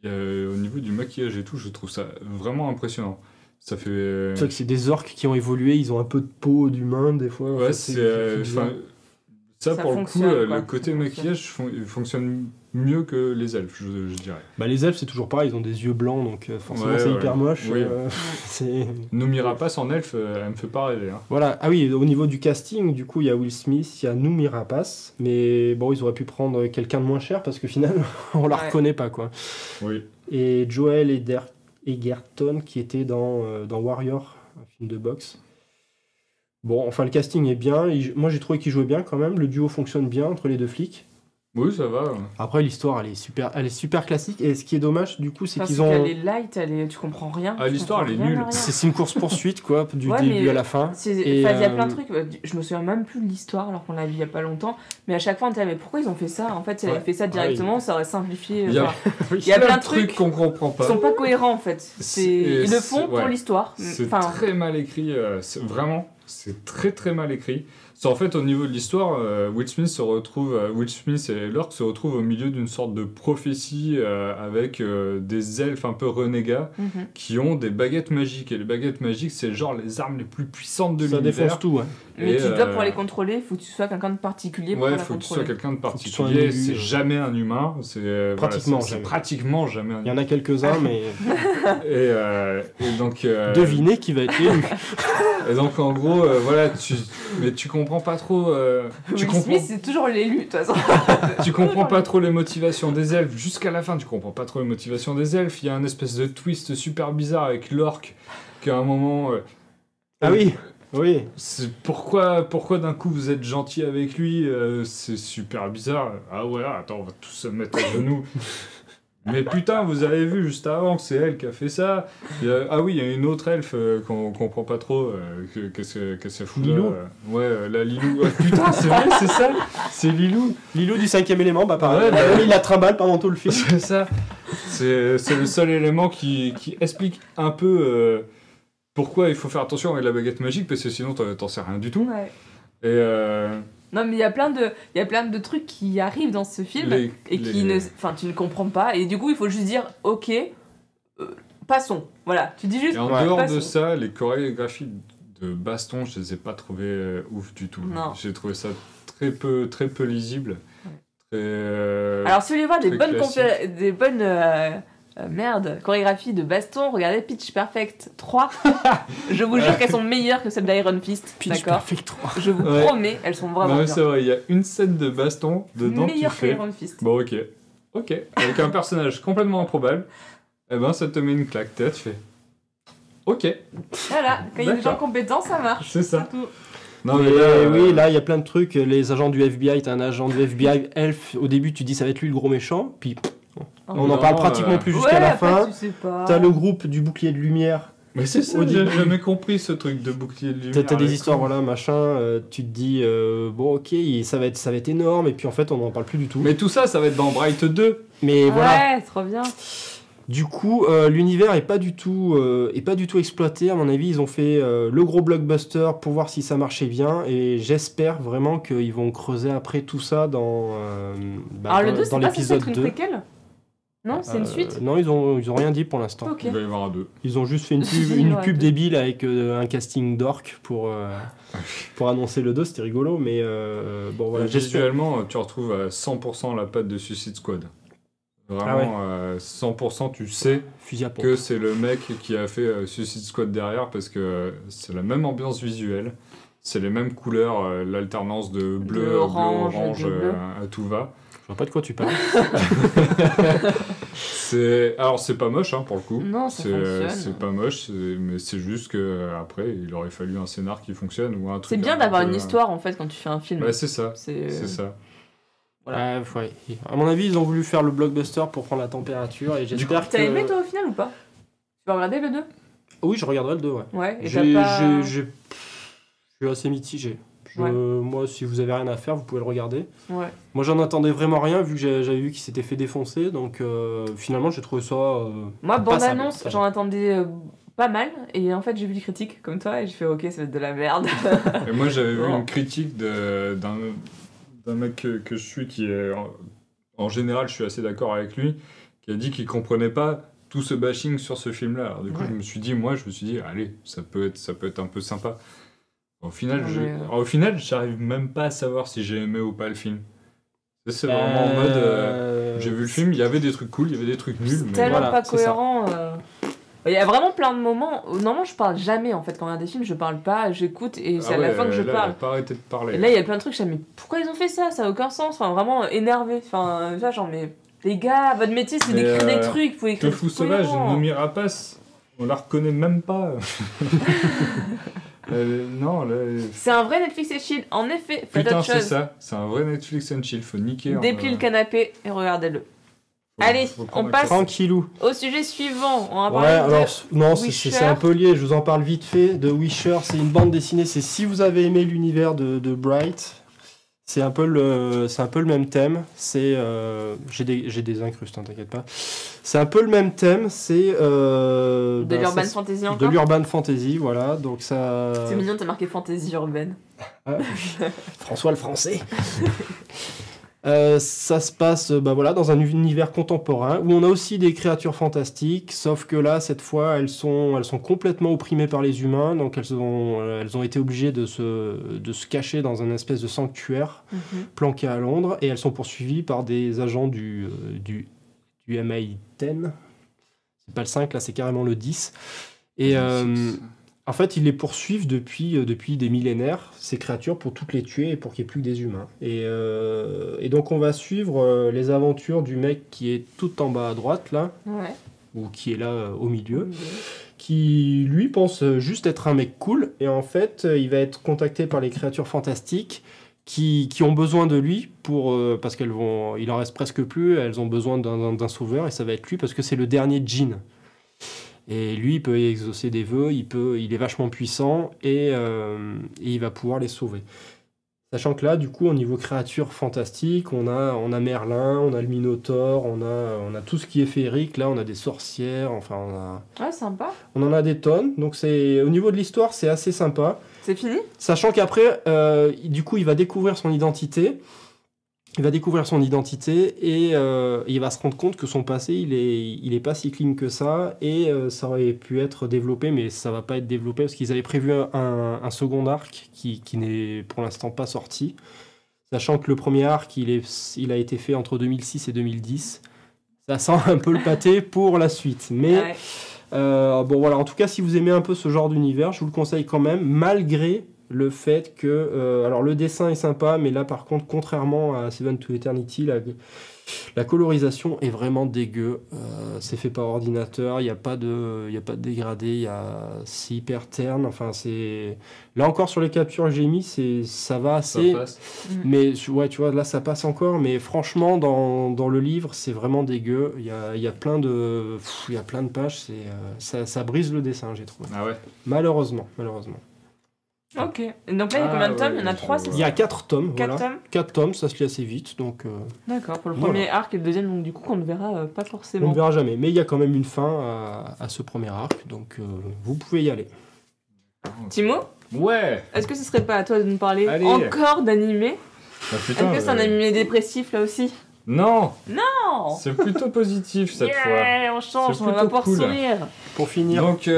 Au niveau du maquillage et tout, je trouve ça vraiment impressionnant. Ça fait. C'est vrai que c'est des orques qui ont évolué, ils ont un peu de peau d'humain des fois. Ouais, Enfin, c'est. bizarre. Enfin, ça, Ça pour le coup, fonctionne, quoi. le côté Ça maquillage fonctionne mieux que les elfes, je dirais. Les elfes, c'est toujours pareil, ils ont des yeux blancs, donc forcément Ouais, c'est ouais. hyper moche. Oui. C'est... Noomi Rapace en elfe, elle me fait pas rêver. Hein. Voilà, ah oui, au niveau du casting, du coup, il y a Will Smith, il y a Noomi Rapace, mais bon, ils auraient pu prendre quelqu'un de moins cher parce que finalement, on la Ouais. reconnaît pas, quoi. Oui. Et Joel Egerton, qui était dans Warrior, un film de boxe. Bon, enfin, le casting est bien. Moi, j'ai trouvé qu'il jouait bien quand même. Le duo fonctionne bien entre les deux flics. Oui, ça va. Après, l'histoire, elle est super classique. Et ce qui est dommage, du coup, c'est qu'ils ont. Elle est light, tu comprends rien. Ah, l'histoire, elle est nulle. C'est une course-poursuite, quoi, du Ouais, début mais à la fin. Il y a plein de trucs. Je me souviens même plus de l'histoire alors qu'on l'a vu il y a pas longtemps. Mais à chaque fois, on était là, mais pourquoi ils ont fait ça? En fait, si elle avait fait ça directement, ça aurait simplifié. Il y a, il y a plein de trucs qu'on comprend pas. Ils sont pas cohérents en fait. Ils le font pour l'histoire. C'est très mal écrit. Vraiment, c'est très très mal écrit. En fait, au niveau de l'histoire, Will Smith et Lork se retrouvent au milieu d'une sorte de prophétie avec des elfes un peu renégats qui ont des baguettes magiques. Et les baguettes magiques, c'est genre les armes les plus puissantes de l'univers. Ça défonce tout, ouais. Mais tu dois, pour les contrôler, il faut que tu sois quelqu'un de particulier pour la contrôler. Ouais, il faut que tu sois quelqu'un de particulier. C'est jamais un humain. C'est pratiquement jamais un humain. Il y en a quelques-uns, mais... et donc... Devinez qui va être élu. Et donc, en gros, voilà, mais tu comprends pas trop... Will Smith, c'est toujours l'élu, de toute façon. Tu comprends pas trop les motivations des elfes. Jusqu'à la fin, tu comprends pas trop les motivations des elfes. Il y a un espèce de twist super bizarre avec l'orque, qu'à un moment... Ah oui. Oui. C'est pourquoi d'un coup vous êtes gentil avec lui, c'est super bizarre. Ah ouais, attends, on va tous se mettre à genoux. Mais putain, vous avez vu juste avant que c'est elle qui a fait ça. Ah oui, il y a une autre elfe qu'on comprend pas trop. Qu'est-ce qu'elle fout là Lilou. Ouais, la Lilou. Ouais, putain, c'est vrai, c'est ça. C'est Lilou. Lilou du 5e élément, bah pareil. Ouais, il la trimballe pendant tout le film. C'est ça. C'est le seul élément qui explique un peu pourquoi il faut faire attention avec la baguette magique, parce que sinon t'en sais rien du tout. Ouais. Et non, mais il y a plein de trucs qui arrivent dans ce film tu ne comprends pas. Et du coup, il faut juste dire, ok, passons. Voilà, tu dis juste. Et en dehors de ça, les chorégraphies de baston, je les ai pas trouvées ouf du tout. Non. J'ai trouvé ça très peu lisible. Ouais. Alors, si vous voulez voir des bonnes chorégraphies de baston, regardez Pitch Perfect 3. Je vous jure qu'elles sont meilleures que celles d'Iron Fist. Pitch Perfect 3. Je vous promets, elles sont vraiment bien. C'est vrai, il y a une scène de baston dedans qui meilleure fait... qu'Iron Fist. Bon, ok. Avec un personnage complètement improbable, eh ben ça te met une claque. T'es là, tu fais... Ok. Voilà, quand il y a des gens compétents, ça marche. C'est ça. Tout. Non, mais là, il y a plein de trucs. Les agents du FBI, t'as un agent du FBI elfe. Au début, tu dis ça va être lui le gros méchant. Puis on en parle pratiquement plus jusqu'à la fin. Tu sais pas. T'as le groupe du bouclier de lumière. Mais c'est ça, j'ai jamais compris ce truc de bouclier de lumière. T'as des histoires, voilà, machin. Tu te dis, bon, ok, ça va être énorme. Et puis en fait, on n'en parle plus du tout. Mais tout ça, ça va être dans Bright 2. Mais voilà. Ouais, trop bien. Du coup, l'univers est pas du tout exploité. À mon avis, ils ont fait le gros blockbuster pour voir si ça marchait bien. Et j'espère vraiment qu'ils vont creuser après tout ça dans Alors le 2, c'est pas l'épisode censé être 2. une préquelle? Non, c'est une suite? Non, ils ont rien dit pour l'instant. Ok. Il va y avoir un 2. Ils ont juste fait une pub débile avec un casting d'orques pour annoncer le 2. C'était rigolo, mais bon voilà. Visuellement, tu retrouves à 100% la patte de Suicide Squad. Vraiment, 100%, tu sais que c'est le mec qui a fait Suicide Squad derrière, parce que c'est la même ambiance visuelle, c'est les mêmes couleurs, l'alternance de bleu, orange, à tout va. Je vois pas de quoi tu parles. Alors c'est pas moche pour le coup. Non, ça fonctionne. C'est pas moche, mais c'est juste que après il aurait fallu un scénar qui fonctionne ou un truc. C'est bien d'avoir une histoire en fait quand tu fais un film. Bah, c'est ça. C'est ça. Voilà. Ouais. À mon avis, ils ont voulu faire le blockbuster pour prendre la température et j'espère que... T'as aimé toi au final ou pas? Tu vas regarder le 2? Oui, je regarderai le 2, ouais. Ouais, et je suis assez mitigé. Moi, si vous avez rien à faire, vous pouvez le regarder. Ouais. Moi, j'en attendais vraiment rien vu que j'avais vu qu'il s'était fait défoncer, donc finalement, j'ai trouvé ça... Moi, bande-annonce, j'en attendais pas mal, et en fait, j'ai vu les critiques comme toi, et j'ai fait ok, ça va être de la merde. Et moi, j'avais vu une critique d'un mec que je suis qui est... En général, je suis assez d'accord avec lui, qui a dit qu'il comprenait pas tout ce bashing sur ce film-là. Alors du coup, je me suis dit, allez, ça peut être un peu sympa. Au final, j'arrive même pas à savoir si j'ai aimé ou pas le film. C'est vraiment en mode... j'ai vu le film, il y avait des trucs cool, il y avait des trucs nuls. C'est tellement pas cohérent. Il y a vraiment plein de moments... Normalement, je parle jamais, en fait. Quand il y a des films, je parle pas, j'écoute, et c'est à la fin que je parle. Pas arrêté de parler. Et là, il y a plein de trucs, je me dis, mais pourquoi ils ont fait ça? Ça a aucun sens. Enfin, vraiment énervé. Enfin, genre, mais... Les gars, votre métier, c'est d'écrire des trucs. Faut écrire Tofu Sauvage, Noomi Rapace, on la reconnaît même pas. Non, là... C'est un vrai Netflix et chill. En effet, faites Putain, autre c'est chose. ça. C'est un vrai Netflix and chill. Faut niquer. Déplie le canapé et regardez-le. Allez, on passe Tranquillou. au sujet suivant. On va Ouais, parler de... alors, non, Witcher. c'est un peu lié, je vous en parle vite fait. De Witcher, c'est une bande dessinée. C'est si vous avez aimé l'univers de Bright, c'est un peu le même thème. C'est, j'ai des incrustes, hein, t'inquiète pas. C'est un peu le même thème. C'est de l'urban fantasy de encore. l'urban fantasy, voilà. Donc ça. C'est mignon, t'as marqué fantasy urbaine. François le Français. Ça se passe voilà, dans un univers contemporain où on a aussi des créatures fantastiques, sauf que là, cette fois, elles sont complètement opprimées par les humains, donc elles ont été obligées de se cacher dans un espèce de sanctuaire planqué à Londres, et elles sont poursuivies par des agents du MI10. C'est pas le 5, là, c'est carrément le 10. Et en fait, ils les poursuivent depuis des millénaires, ces créatures, pour toutes les tuer et pour qu'il n'y ait plus que des humains. Et donc, on va suivre les aventures du mec qui est tout en bas à droite, là, Ouais. ou qui est là au milieu, qui, lui, pense juste être un mec cool. Et en fait, il va être contacté par les créatures fantastiques qui ont besoin de lui parce il en reste presque plus, elles ont besoin d'un sauveur, et ça va être lui parce que c'est le dernier djinn. Et lui, il peut exaucer des vœux, il est vachement puissant, et il va pouvoir les sauver. Sachant que là, du coup, au niveau créatures fantastiques, on a Merlin, on a le Minotaure, on a tout ce qui est féerique. Là, on a des sorcières, enfin, Ouais, sympa. on en a des tonnes. Donc, au niveau de l'histoire, c'est assez sympa. C'est fini? Sachant qu'après, du coup, il va découvrir son identité. Il va découvrir son identité et il va se rendre compte que son passé, il est pas si clean que ça, et ça aurait pu être développé, mais ça va pas être développé parce qu'ils avaient prévu un second arc qui n'est pour l'instant pas sorti. Sachant que le premier arc, il a été fait entre 2006 et 2010. Ça sent un peu le pâté pour la suite. Mais Ouais. bon voilà, en tout cas, si vous aimez un peu ce genre d'univers, je vous le conseille quand même, malgré le fait que... alors le dessin est sympa, mais là par contre, contrairement à Seven to Eternity, la colorisation est vraiment dégueu. C'est fait par ordinateur, il n'y a pas de dégradé, c'est hyper terne. Enfin, là encore, sur les captures que j'ai mis, ça va assez. Ça passe. Mais ouais, tu vois, là ça passe encore, mais franchement, dans le livre, c'est vraiment dégueu. Il y a plein de pages, ça brise le dessin, j'ai trouvé. Ah ouais. Malheureusement. Ok. Et donc là, il y a combien de tomes? Il y en a 3, c'est Il y ça? a 4 tomes, 4 voilà. tomes? 4 tomes, ça se lit assez vite, donc D'accord, pour le Voilà. premier arc et le deuxième, donc du coup, qu'on ne verra pas on forcément. ne verra jamais. Mais il y a quand même une fin à ce premier arc, donc vous pouvez y aller. Timo, Ouais. est-ce que ce serait pas à toi de nous parler Allez. encore d'animé? Bah, Est-ce putain, que c'est un animé dépressif là aussi? Non. Non. C'est plutôt positif cette fois. Yeah, on change, C'est on va plutôt pouvoir cool. sourire. Pour finir, Donc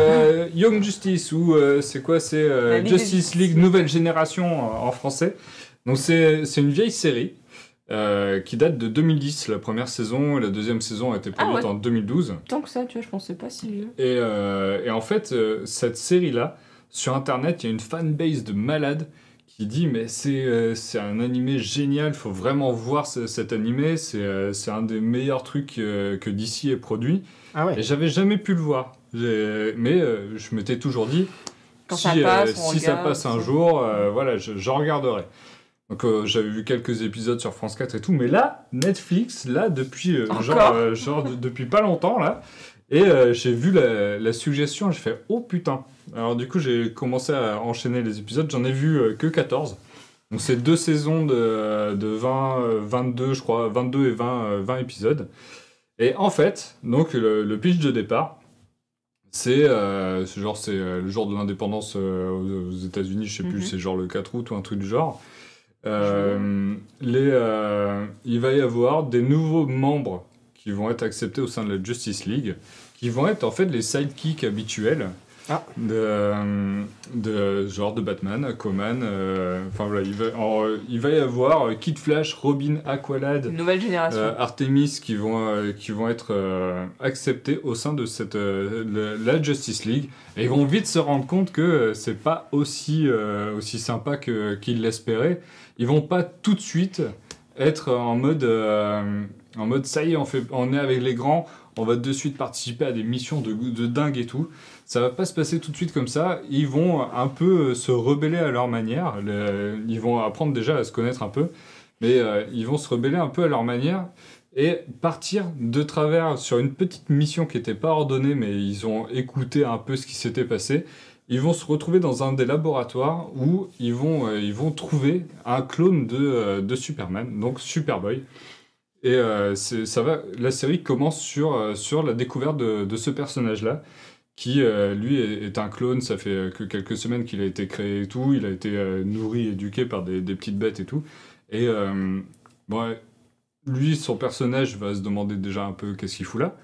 Young Justice, ou c'est quoi? C'est La Ligue Justice des Justices. League Nouvelle Génération en français. Donc c'est une vieille série qui date de 2010, la première saison, et la deuxième saison a été produite ouais. en 2012. Tant que ça, tu vois, je pensais pas si vieux. Et en fait, cette série-là, sur Internet, il y a une fanbase de malades qui dit mais c'est un animé génial, faut vraiment voir cet animé, c'est un des meilleurs trucs que DC ait produit. ah ouais. Et j'avais jamais pu le voir. Mais je m'étais toujours dit, Quand si, ça passe, on si ça regarde, passe un ça. jour, voilà, je regarderai. Donc j'avais vu quelques épisodes sur France 4 et tout, mais là, Netflix, là, depuis depuis pas longtemps, là, et j'ai vu la suggestion, j'ai fait, oh putain. Alors du coup, j'ai commencé à enchaîner les épisodes, j'en ai vu que 14. Donc c'est 2 saisons de 22, je crois, 22 et 20 épisodes. Et en fait, donc le pitch de départ, c'est le jour de l'indépendance aux États-Unis, je sais plus, c'est genre le 4 août ou un truc du genre. Il va y avoir des nouveaux membres qui vont être acceptés au sein de la Justice League, qui vont être en fait les sidekicks habituels de Batman, Aquaman. Enfin voilà, il va y avoir Kid Flash, Robin, Aqualad, Une nouvelle génération. Artemis qui vont être acceptés au sein de la Justice League, et ils vont vite se rendre compte que c'est pas aussi sympa qu'ils l'espéraient. Ils vont pas tout de suite être en mode ça y est, on est avec les grands, on va de suite participer à des missions de dingue et tout. Ça va pas se passer tout de suite comme ça. Ils vont un peu se rebeller à leur manière. Ils vont apprendre déjà à se connaître un peu, mais ils vont se rebeller un peu à leur manière et partir de travers sur une petite mission qui n'était pas ordonnée, mais ils ont écouté un peu ce qui s'était passé. Ils vont se retrouver dans un des laboratoires où ils vont trouver un clone de Superman, donc Superboy. Et la série commence sur la découverte de ce personnage-là, qui lui est un clone. Ça fait que quelques semaines qu'il a été créé et tout. Il a été nourri, éduqué par des petites bêtes et tout. Et bon, lui, son personnage va se demander déjà un peu qu'est-ce qu'il fout là.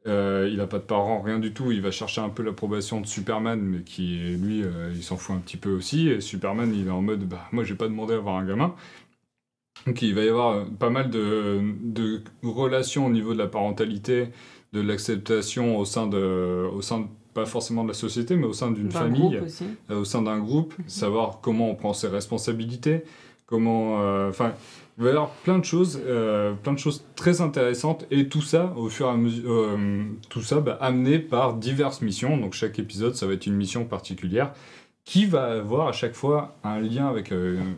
Il n'a pas de parents, rien du tout. Il va chercher un peu l'approbation de Superman, mais qui, lui, il s'en fout un petit peu aussi. Et Superman, il est en mode, moi, j'ai pas demandé à avoir un gamin. Donc, il va y avoir pas mal de relations au niveau de la parentalité, de l'acceptation au sein pas forcément de la société, mais au sein d'une famille, au sein d'un groupe, savoir comment on prend ses responsabilités, comment... il va y avoir plein de choses très intéressantes, et tout ça, au fur et à mesure, amené par diverses missions. Donc chaque épisode, ça va être une mission particulière, qui va avoir à chaque fois un lien avec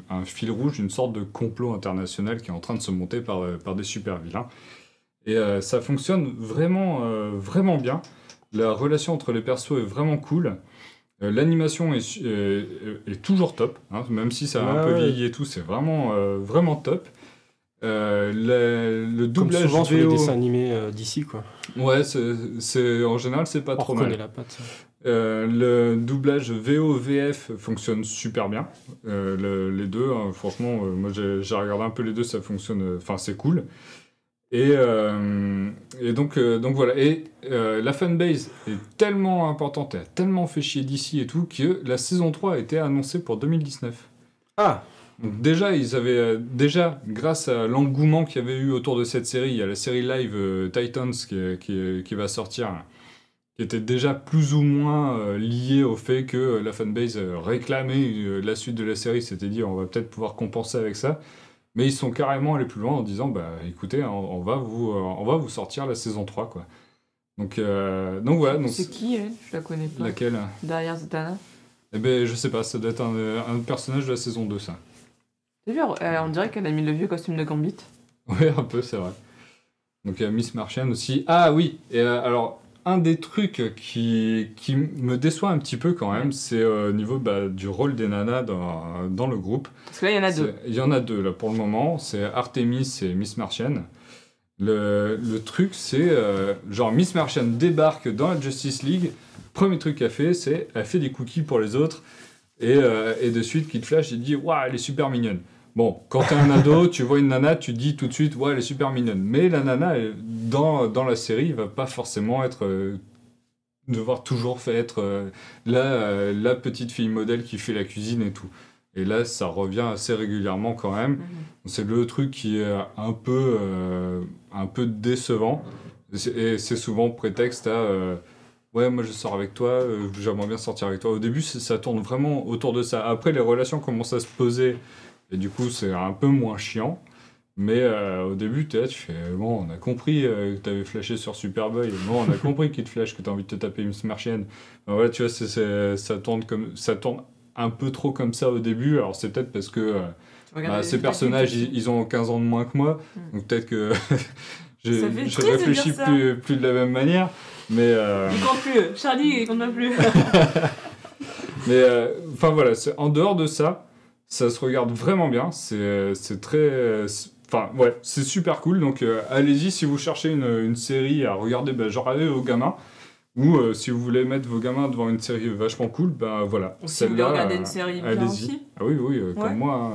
un fil rouge, une sorte de complot international qui est en train de se monter par des super vilains. Et ça fonctionne vraiment, vraiment bien. La relation entre les persos est vraiment cool. L'animation est toujours top, hein, même si ça a un peu vieilli et tout, c'est vraiment, vraiment top. Le doublage comme souvent VO... sur les dessins animés d'ici, quoi. Ouais, en général, c'est pas trop mal. La patte. Le doublage VO-VF fonctionne super bien. Les deux, hein, franchement, moi j'ai regardé un peu les deux, ça fonctionne, c'est cool. Et donc voilà. Et la fanbase est tellement importante, elle a tellement fait chier d'ici et tout, que la saison 3 a été annoncée pour 2019. Ah! Donc déjà, ils avaient grâce à l'engouement qu'il y avait eu autour de cette série, il y a la série live Titans qui va sortir, qui était déjà plus ou moins liée au fait que la fanbase réclamait la suite de la série, s'était dit on va peut-être pouvoir compenser avec ça. Mais ils sont carrément allés plus loin en disant écoutez, on va vous sortir la saison 3, quoi. Donc voilà. Donc, c'est qui elle? Je la connais pas. Laquelle? Derrière Zatanna? Eh ben je sais pas, ça doit être un personnage de la saison 2, ça. C'est sûr, on dirait qu'elle a mis le vieux costume de Gambit. Oui, un peu, c'est vrai. Donc il y a Miss Martian aussi. Ah oui, et alors un des trucs qui me déçoit un petit peu quand même, c'est au niveau du rôle des nanas dans le groupe. Parce que là, il y en a deux. Il y en a deux, là, pour le moment. C'est Artemis et Miss Martian. Le truc, c'est... genre, Miss Martian débarque dans la Justice League. Premier truc qu'elle fait, c'est elle fait des cookies pour les autres. Et de suite, Kid Flash, il dit « Waouh, elle est super mignonne ». Bon, quand t'es un ado, tu vois une nana, tu dis tout de suite « Ouais, elle est super mignonne ». Mais la nana, dans la série, il va pas forcément devoir toujours être la petite fille modèle qui fait la cuisine et tout. Et là, ça revient assez régulièrement quand même. C'est le truc qui est un peu décevant. Et c'est souvent prétexte à ouais, moi je sors avec toi, j'aimerais bien sortir avec toi. Au début, ça tourne vraiment autour de ça. Après, les relations commencent à se poser. Et du coup, c'est un peu moins chiant. Mais au début, tu fais bon, on a compris que t'avais flashé sur Superboy. Bon, on a compris qu'il te flash, que t'as envie de te taper Miss Martian. Voilà, tu vois, ça tourne un peu trop comme ça au début. Alors, c'est peut-être parce que ces personnages, ils ont 15 ans de moins que moi. Donc, peut-être que je réfléchis plus de la même manière. Mais. Il compte plus. Charlie, il compte même plus. Mais, voilà, en dehors de ça. Ça se regarde vraiment bien, c'est très... ouais, c'est super cool, donc allez-y si vous cherchez une série à regarder, genre avec vos gamins, ou si vous voulez mettre vos gamins devant une série vachement cool, voilà. Ou si vous voulez regarder une série bien aussi. Ah oui, comme moi.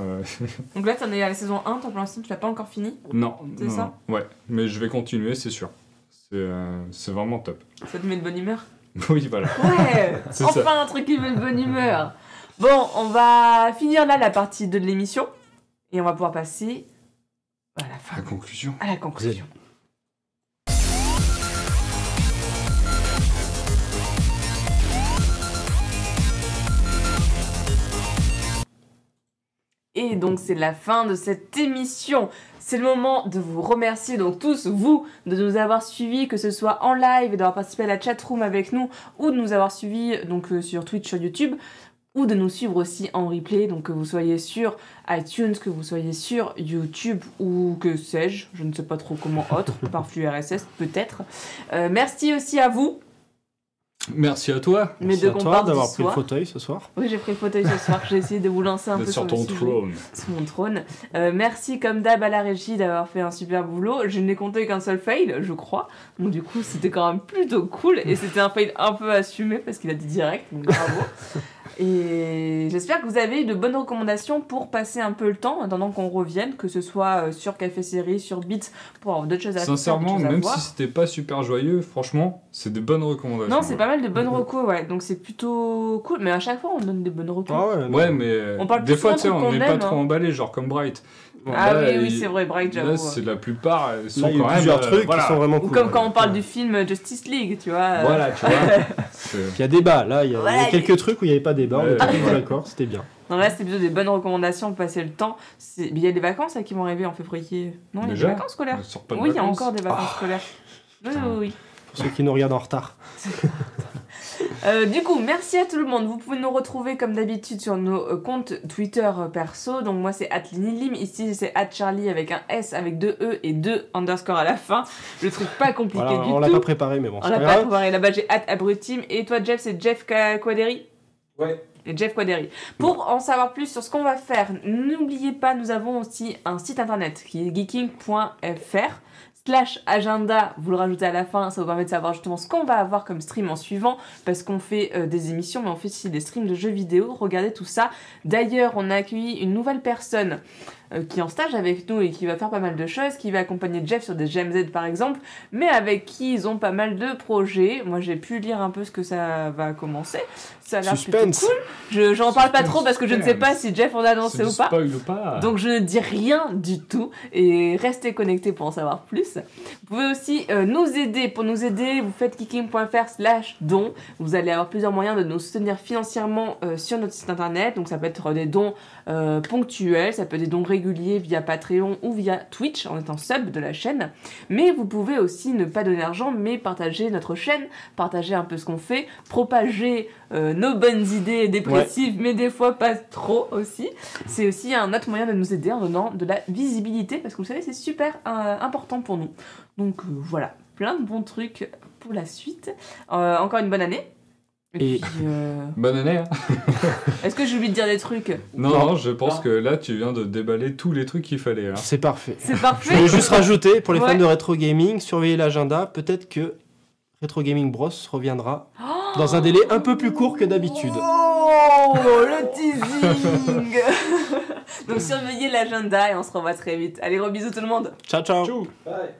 Donc là, t'en es à la saison 1, toi pour l'instant tu l'as pas encore fini? Non. C'est ça? Ouais, mais je vais continuer, c'est sûr. C'est vraiment top. Ça te met de bonne humeur? Oui, voilà. Ouais. Enfin ça. Un truc qui met de bonne humeur. Bon, on va finir là la partie 2 de l'émission et on va pouvoir passer à la fin. À la conclusion. À la conclusion. Et Et donc c'est la fin de cette émission. C'est le moment de vous remercier, donc tous vous, de nous avoir suivis, que ce soit en live et d'avoir participé à la chatroom avec nous, ou de nous avoir suivis donc, sur Twitch, sur YouTube, ou de nous suivre aussi en replay, donc que vous soyez sur iTunes, que vous soyez sur YouTube, ou que sais-je, je ne sais pas trop comment autre, par flux RSS peut-être. Merci aussi à vous. Merci à toi. Mes Merci deux à toi comparses d'avoir du pris le soir. fauteuil ce soir. Oui, j'ai pris le fauteuil ce soir. J'ai essayé de vous lancer un peu Sur sur ton le sujet. trône. Sur mon trône. Merci comme d'hab à la régie d'avoir fait un super boulot. Je n'ai compté qu'un seul fail, je crois. Donc du coup, c'était quand même plutôt cool. Et c'était un fail un peu assumé parce qu'il a dit direct. Donc bravo. Et j'espère que vous avez eu de bonnes recommandations pour passer un peu le temps en attendant qu'on revienne, que ce soit sur Café Série, sur Beats, pour avoir d'autres choses à faire. Sincèrement, d'autres choses à même voir. si c'était pas super joyeux, franchement, c'est des bonnes recommandations. Non, c'est pas mal de bonnes recos, ouais. Donc c'est plutôt cool. Mais à chaque fois, on donne des bonnes recos. Ah ouais, Ouais, mais On parle des plus fois, tu sais, souvent on qu'on n'est pas aime, trop hein. emballé, genre comme Bright. Ah Là, oui, c'est vrai, Bright, j'avoue. Là, c'est la plupart, elles sont Là, il y a quand eu même. plusieurs trucs voilà. qui sont vraiment Ou cool. comme quand on parle Ouais. du film Justice League, tu vois. Voilà, tu vois. C'est- Il y a débat, là, il y a Voilà, quelques trucs où il n'y avait pas débat, on Ouais. était tous d'accord, c'était bien. Non, là, c'était plutôt des bonnes recommandations pour passer le temps. Mais il y a des vacances là, qui vont arriver en février. Non, il y a des Déjà vacances scolaires. On sort pas de Oui, il y a vacances. encore des vacances scolaires. Oui, oui, oui. Pour ceux qui nous regardent en retard. Du coup, merci à tout le monde. Vous pouvez nous retrouver comme d'habitude sur nos comptes Twitter perso. Donc moi c'est @linilim, ici c'est @charlie avec un S avec 2 E et 2 underscore à la fin. Le truc pas compliqué Voilà, du on l'a tout. pas préparé, mais bon, On c'est l'a pas pas grave. préparé. Là-bas j'ai @abrutim et toi Jeff c'est Jeff Quaderi. Ouais. Et Jeff Quaderi. Pour en savoir plus sur ce qu'on va faire, n'oubliez pas, nous avons aussi un site internet qui est geeking.fr/agenda, vous le rajoutez à la fin, ça vous permet de savoir justement ce qu'on va avoir comme stream en suivant, parce qu'on fait des émissions, mais on fait aussi des streams de jeux vidéo, regardez tout ça. D'ailleurs, on a accueilli une nouvelle personne qui est en stage avec nous et qui va faire pas mal de choses, qui va accompagner Jeff sur des GMZ par exemple, mais avec qui ils ont pas mal de projets. Moi j'ai pu lire un peu ce que ça va commencer, ça a l'air plutôt Suspense. cool. J'en parle pas Suspense, trop parce que je ne sais pas si Jeff en a annoncé C'est ou du pas. spoil ou pas. Donc je ne dis rien du tout et restez connectés pour en savoir plus. Vous pouvez aussi nous aider. Pour nous aider, vous faites geeking.fr/don. Vous allez avoir plusieurs moyens de nous soutenir financièrement sur notre site internet. Donc ça peut être des dons ponctuels, ça peut être des dons réguliers via Patreon ou via Twitch en étant sub de la chaîne. Mais vous pouvez aussi ne pas donner d'argent mais partager notre chaîne, partager un peu ce qu'on fait, propager nos bonnes idées dépressives mais des fois pas trop aussi. C'est aussi un autre moyen de nous aider en donnant de la visibilité parce que vous savez c'est super important pour nous. Donc voilà, plein de bons trucs pour la suite. Encore une bonne année. Et- puis, Bonne année, hein. est-ce que j'ai oublié de dire des trucs? Non, je pense que là, tu viens de déballer tous les trucs qu'il fallait. Hein. C'est parfait. C'est Je parfait. voulais juste rajouter, pour les Ouais. fans de Retro Gaming, surveillez l'agenda, peut-être que Retro Gaming Bros reviendra dans un délai un peu plus court que d'habitude. Oh, le teasing. Donc surveillez l'agenda et on se revoit très vite. Allez, gros bisous tout le monde. Ciao, ciao. Tchou. Ouais.